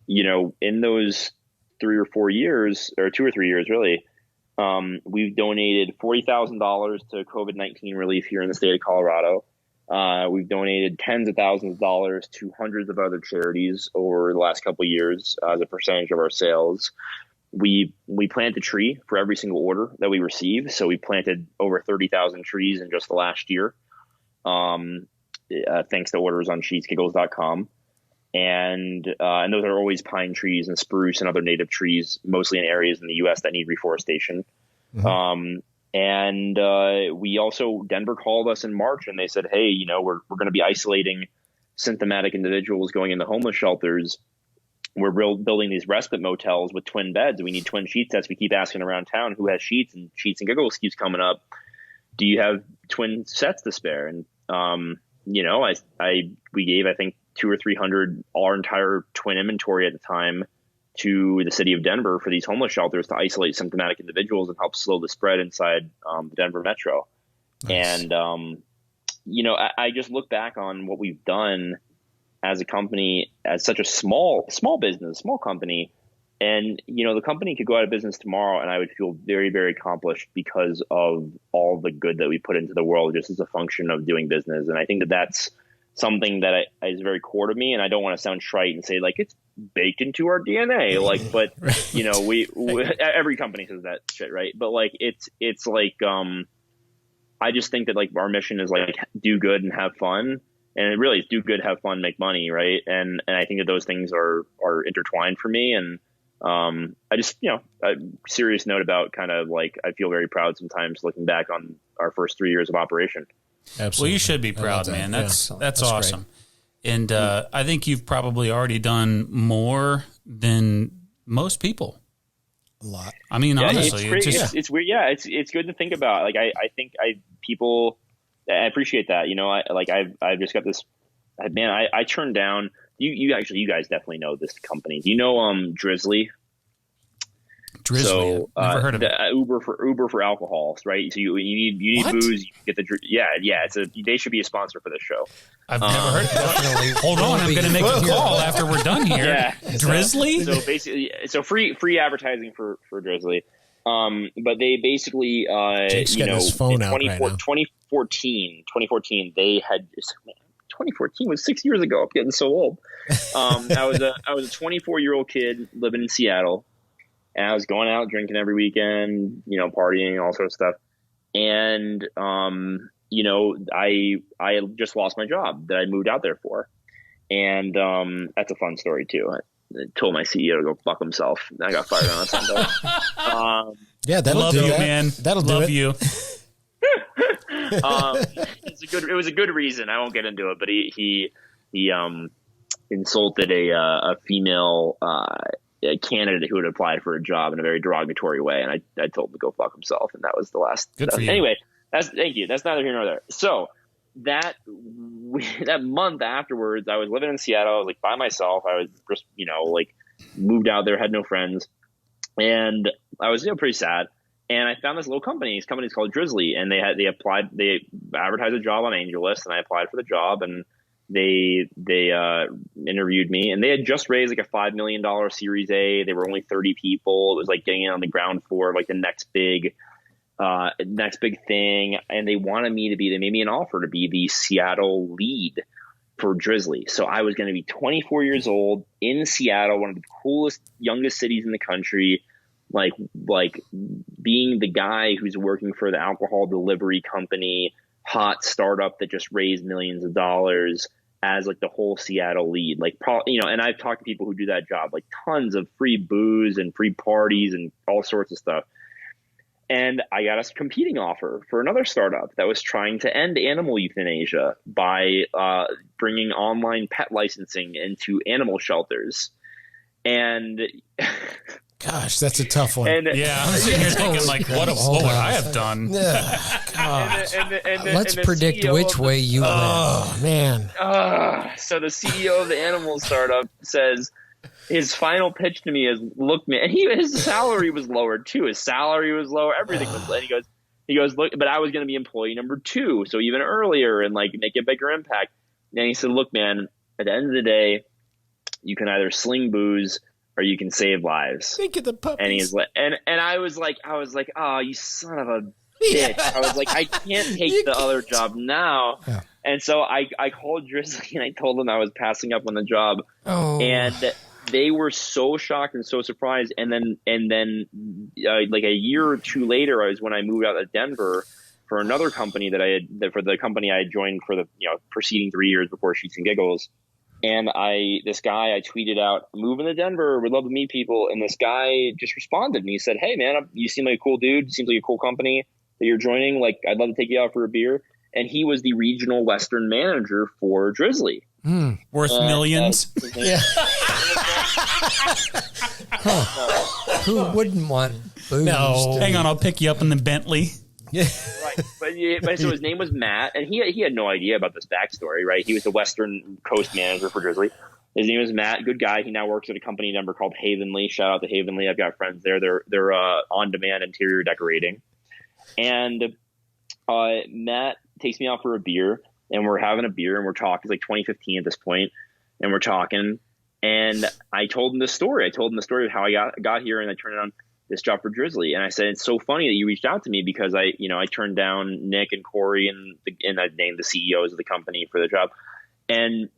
you know, in those 3 or 4 years, or 2 or 3 years, really, we've donated $40,000 to COVID-19 relief here in the state of Colorado. We've donated tens of thousands of dollars to hundreds of other charities over the last couple of years as a percentage of our sales. We plant a tree for every single order that we receive. So we planted over 30,000 trees in just the last year, thanks to orders on sheetsgiggles.com. And those are always pine trees and spruce and other native trees, mostly in areas in the U.S. that need reforestation. Mm-hmm. We also, Denver called us in March and they said, hey, you know, we're going to be isolating symptomatic individuals going into homeless shelters. We're building these respite motels with twin beds. We need twin sheet sets. We keep asking around town who has sheets, and Sheets and Giggles keeps coming up. Do you have twin sets to spare? And, you know, we gave, I think, 200 or 300, our entire twin inventory at the time, to the city of Denver for these homeless shelters to isolate symptomatic individuals and help slow the spread inside the Denver metro. Nice. And, you know, I just look back on what we've done as a company, as such a small business, small company. And, you know, the company could go out of business tomorrow and I would feel very, very accomplished because of all the good that we put into the world just as a function of doing business. And I think that that's something that is very core to me. And I don't want to sound trite and say like it's baked into our DNA, like, but right. You know, we every company says that shit, right? But like, it's like, I just think that like our mission is like do good and have fun. And it really is do good, have fun, make money. Right. And I think that those things are intertwined for me. And, I just, you know, a serious note about kind of like, I feel very proud sometimes looking back on our first 3 years of operation. Absolutely. Well, you should be proud, man. That's awesome. Great. And I think you've probably already done more than most people. A lot. I mean, honestly, it's weird. Yeah, it's good to think about. Like, I think people, I appreciate that. You know, I've just got this. Man, I turned down. You guys definitely know this company. Do you know Drizzly? Drizzly, never heard of it. Uber for alcohol, right? So you need what? Booze. You get the they should be a sponsor for this show. I've never heard of it. Hold on, I'm going to make a call after we're done here. Yeah, Drizzly. So basically, free advertising for Drizzly. But they basically, Jake's getting his phone out right now. 2014, they had 2014 was 6 years ago. I'm getting so old. I was a 24-year-old kid living in Seattle, and I was going out drinking every weekend, partying, all sorts of stuff. And I just lost my job that I moved out there for, and that's a fun story too. I told my CEO to go fuck himself. I got fired on Sunday. Yeah, that'll Love do you, that. man. That'll do Love it. you. It was a good reason. I won't get into it, but he insulted a female candidate who had applied for a job in a very derogatory way, and I told him to go fuck himself, and that was the last. Good for you. Anyway, thank you. That's neither here nor there. So that month afterwards, I was living in Seattle. I was like by myself. I was just moved out there, had no friends, and I was pretty sad. And I found this little company. This company's called Drizzly, and they advertised a job on AngelList, and I applied for the job, and they interviewed me, and they had just raised like a $5 million Series A. They were only 30 people. It was like getting in on the ground floor of like the next big thing. And they wanted me they made me an offer to be the Seattle lead for Drizzly. So I was going to be 24 years old in Seattle, one of the coolest, youngest cities in the country. Like being the guy who's working for the alcohol delivery company, hot startup that just raised millions of dollars as like the whole Seattle lead. And I've talked to people who do that job, like tons of free booze and free parties and all sorts of stuff. And I got a competing offer for another startup that was trying to end animal euthanasia by bringing online pet licensing into animal shelters. And gosh, that's a tough one. Yeah, I'm sitting here thinking, like, what would I have done? Let's predict which way you went. Oh, man. So the CEO of the animal startup says his final pitch to me is, look, man, and his salary was lower too. His salary was lower. Everything was low. And he goes, look, but I was going to be employee number 2. So even earlier and like make a bigger impact. And he said, look, man, at the end of the day, you can either sling booze or you can save lives. Think of the puppies. And he's like, and I was like, oh, you son of a bitch. Yeah. I was like, I can't take the other job now. Yeah. And so I called Drizzly and I told them I was passing up on the job. Oh. And they were so shocked and so surprised. And then like a year or two later, when I moved out to Denver for another company for the company I had joined for the preceding 3 years before Sheets and Giggles. And I tweeted out, moving to Denver, would love to meet people. And this guy just responded and he said, hey man, you seem like a cool dude. Seems like a cool company that you're joining. Like, I'd love to take you out for a beer. And he was the regional Western manager for Drizzly. Worth millions. Yeah. Who wouldn't want booze? No. Hang on, I'll pick you up in the Bentley. Yeah. Right. But so his name was Matt, and he had no idea about this backstory, right? He was the Western Coast manager for Drizzly. His name was Matt, good guy. He now works at a company number called Havenly. Shout out to Havenly. I've got friends there. They're on-demand interior decorating. And Matt takes me out for a beer, and we're having a beer, and we're talking. It's like 2015 at this point, and we're talking. And I told him the story. I told him the story of how I got here, and I turned on this job for Drizzly. And I said, it's so funny that you reached out to me because I turned down Nick and Corey and I named the CEOs of the company for the job. And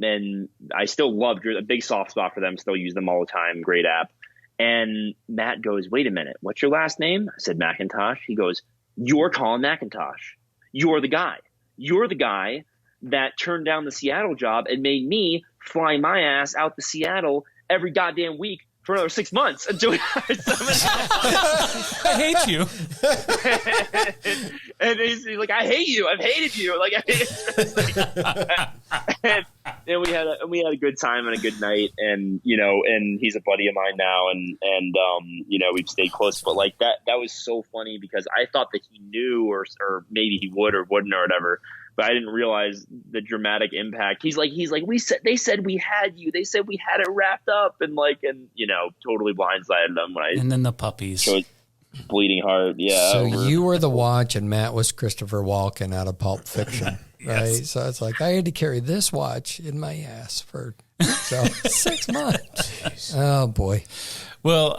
I still love Drizzly, a big soft spot for them, still use them all the time. Great app. And Matt goes, wait a minute, what's your last name? I said, McIntosh. He goes, you're Colin McIntosh. You're the guy. You're the guy that turned down the Seattle job and made me fly my ass out to Seattle every goddamn week for another 6 months until we hired someone. I hate you. and he's like, I hate you. I've hated you. Like, and we had a good time and a good night, and and he's a buddy of mine now, and we've stayed close. But like that was so funny because I thought that he knew, or maybe he would or wouldn't or whatever. But I didn't realize the dramatic impact. He's like, they said we had you. They said we had it wrapped up, and totally blindsided them when and then the puppies. Showed bleeding heart. Yeah. So you were the watch, and Matt was Christopher Walken out of Pulp Fiction, right? Yes. So it's like I had to carry this watch in my ass for 6 months. Jeez. Oh boy. Well,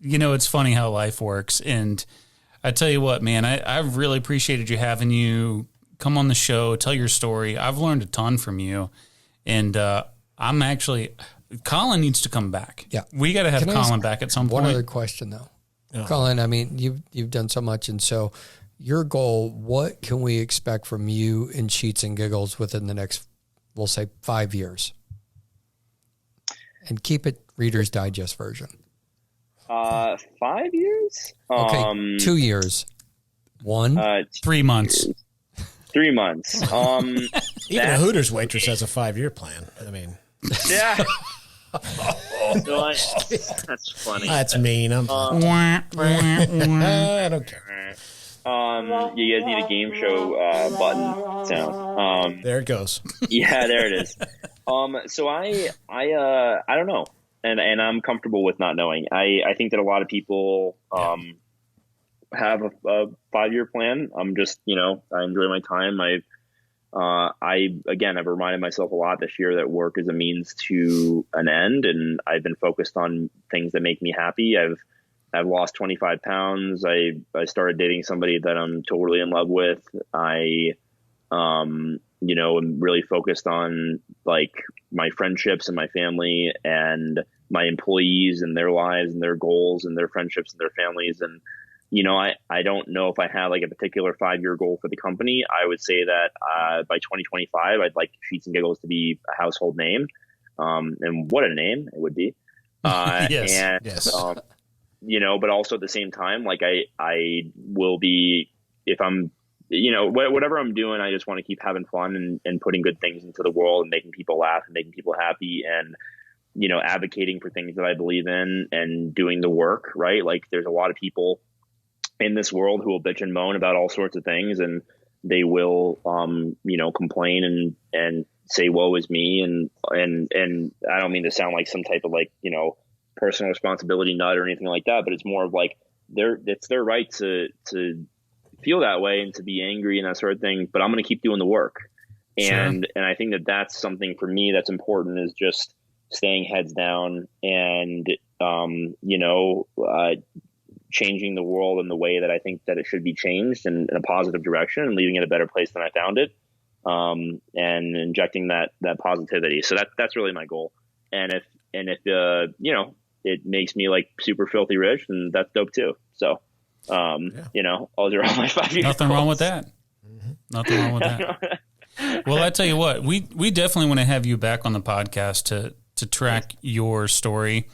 it's funny how life works, and I tell you what, man, I've really appreciated you having you come on the show, tell your story. I've learned a ton from you. And I'm actually, Colin needs to come back. Yeah. We got to have Colin back at some point. One other question, though. Colin, I mean, you've done so much. And so your goal, what can we expect from you in Sheets and Giggles within the next, we'll say, 5 years? And keep it Reader's Digest version. 5 years? Okay, 2 years. 3 months. 3 months. Even a Hooters waitress has a 5-year plan. I mean, yeah. That's funny. That's mean. I don't care. You guys need a game show button sound. There it goes. Yeah, there it is. So I don't know, and I'm comfortable with not knowing. I think that a lot of people have a 5-year plan. I'm just, I enjoy my time. I've reminded myself a lot this year that work is a means to an end, and I've been focused on things that make me happy. I've lost 25 pounds. I started dating somebody that I'm totally in love with. I'm really focused on like my friendships and my family and my employees and their lives and their goals and their friendships and their families. And, I don't know if I have like a particular 5-year goal for the company. I would say that by 2025, I'd like Sheets and Giggles to be a household name. And what a name it would be. Yes. And, Yes. but also at the same time, like I will be, if I'm, whatever I'm doing, I just want to keep having fun and putting good things into the world and making people laugh and making people happy and, advocating for things that I believe in and doing the work, right? Like there's a lot of people in this world who will bitch and moan about all sorts of things, and they will, complain and say, woe is me. And I don't mean to sound like some type of like, personal responsibility nut or anything like that, but it's more of like it's their right to feel that way and to be angry and that sort of thing, but I'm going to keep doing the work. And I think that that's something for me that's important, is just staying heads down and, changing the world in the way that I think that it should be changed in a positive direction and leaving it a better place than I found it. And injecting that positivity. So that's really my goal. And if it makes me like super filthy rich, and that's dope too. So, those are all my 5 years. Nothing wrong with that. Nothing wrong with that. Well, I tell you what, we definitely want to have you back on the podcast to track your story.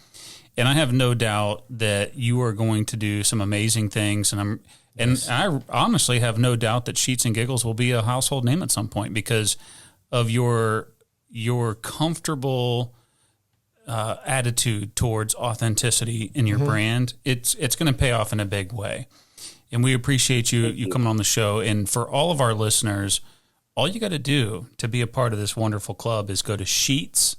And I have no doubt that you are going to do some amazing things. And I honestly have no doubt that Sheets and Giggles will be a household name at some point because of your comfortable attitude towards authenticity in your brand. It's going to pay off in a big way. And we appreciate you coming on the show. And for all of our listeners, all you got to do to be a part of this wonderful club is go to Sheets,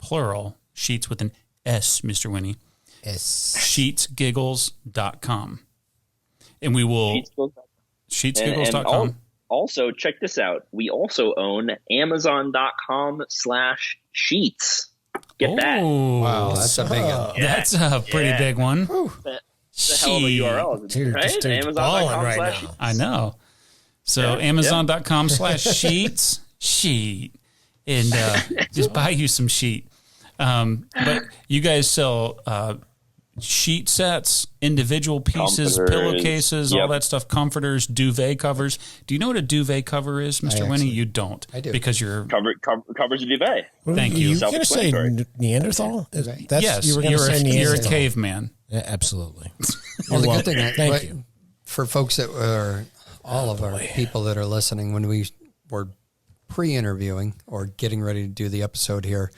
plural, Sheets with an S, Mr. Winnie, sheetsgiggles.com. And we will, sheetsgiggles.com. Also, check this out. We also own Amazon.com/sheets. Get that. Wow, that's a big one. Yeah. That's a pretty big one. That's a hell of a URL, Dude, right? this dude's balling right now. I know. So Amazon.com/sheets, sheet. And just buy you some sheet. But you guys sell sheet sets, individual pieces, pillowcases, all that stuff, comforters, duvet covers. Do you know what a duvet cover is, Mr. Winnie? You don't. I do. Because you're... Covers a duvet. Thank you. You were going to say Neanderthal? Yes, you were going to say Neanderthal. you're a caveman. Yeah, absolutely. Well, the good thing, Thank you. For folks that are, all of our people that are listening, when we were pre-interviewing or getting ready to do the episode here,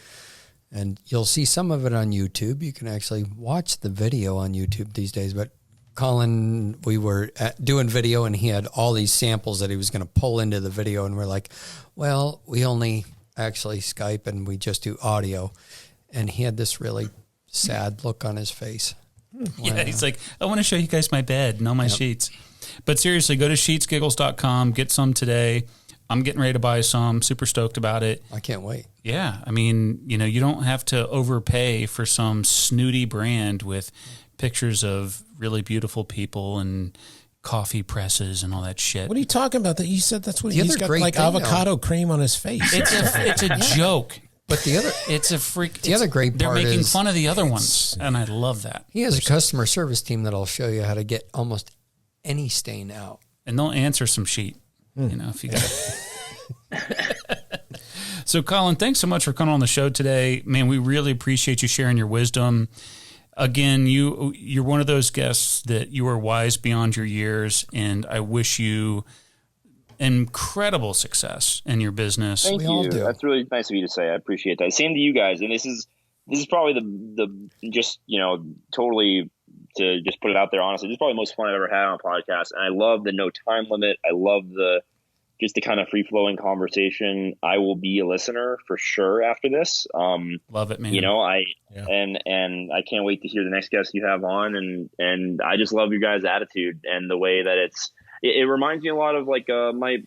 and you'll see some of it on YouTube. You can actually watch the video on YouTube these days. But Colin, we were doing video, and he had all these samples that he was going to pull into the video. And we're like, well, we only actually Skype and we just do audio. And he had this really sad look on his face. Yeah, he's like, I want to show you guys my bed and all my sheets. But seriously, go to sheetsgiggles.com, get some today. I'm getting ready to buy some. Super stoked about it. I can't wait. Yeah. I mean, you don't have to overpay for some snooty brand with pictures of really beautiful people and coffee presses and all that shit. What are you talking about? That you said that's what The he's other got, great like thing, avocado cream on his face. It's a joke. But the other It's a freak. The other great they're part making is fun of the other ones, and I love that. he has a customer service team that'll show you how to get almost any stain out. And they'll answer some sheet, if you got. So, Colin, thanks so much for coming on the show today, man. We really appreciate you sharing your wisdom. Again, you're one of those guests that you are wise beyond your years, and I wish you incredible success in your business. Thank you. That's really nice of you to say. I appreciate that. Same to you guys. And this is probably the just, totally to just put it out there, honestly, this is probably the most fun I've ever had on a podcast. And I love the no time limit. I love the kind of free flowing conversation. I will be a listener for sure after this. Love it, man. And I can't wait to hear the next guest you have on. And I just love your guys' attitude and the way that it reminds me a lot of like my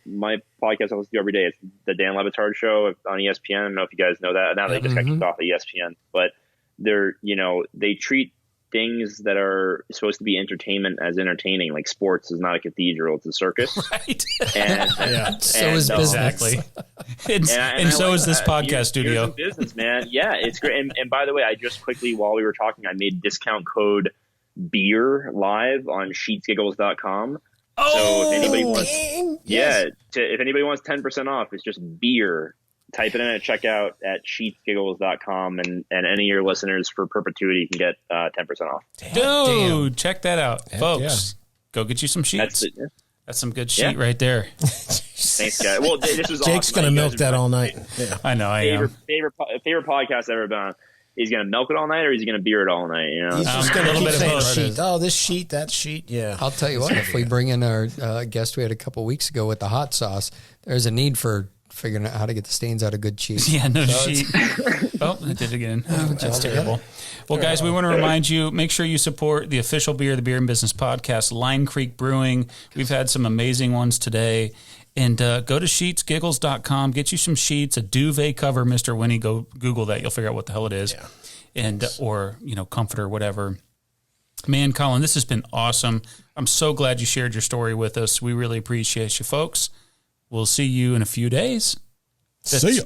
podcast I listen to every day. It's the Dan Le Batard Show on ESPN. I don't know if you guys know that. Now they just got kicked off at ESPN, but they treat things that are supposed to be entertainment as entertaining. Like sports is not a cathedral; it's a circus. Right. And so is business. Exactly. and so like is this podcast studio. Business, man. Yeah, it's great. And by the way, I just quickly while we were talking, I made discount code BEER live on sheetsgiggles.com. So if anybody wants, if anybody wants 10% off, it's just BEER. Type it in at checkout at sheetsgiggles.com, and any of your listeners for perpetuity can get 10% off. Dude, check that out, folks. Go get you some sheets. That's some good sheet right there. Thanks, guys. Well, this was Jake's awesome. going to milk that all night. Yeah. I know. I am. Favorite podcast I've ever been on. Is he going to milk it all night, or is he going to beer it all night? He's just going to little keep bit of saying both. sheet. Oh, this sheet, that sheet. Yeah. I'll tell you what, if we bring in our guest we had a couple weeks ago with the hot sauce, there's a need for figuring out how to get the stains out of good cheese. Yeah, no sheet. Oh, I did it again. That's terrible. Well, guys, we want to remind you, make sure you support the official beer, the Beer and Business Podcast, Line Creek Brewing. We've had some amazing ones today. And go to sheetsgiggles.com, get you some sheets, a duvet cover, Mr. Winnie. Go Google that. You'll figure out what the hell it is. Yeah. And or, comforter, whatever. Man, Colin, this has been awesome. I'm so glad you shared your story with us. We really appreciate you, folks. We'll see you in a few days. See ya.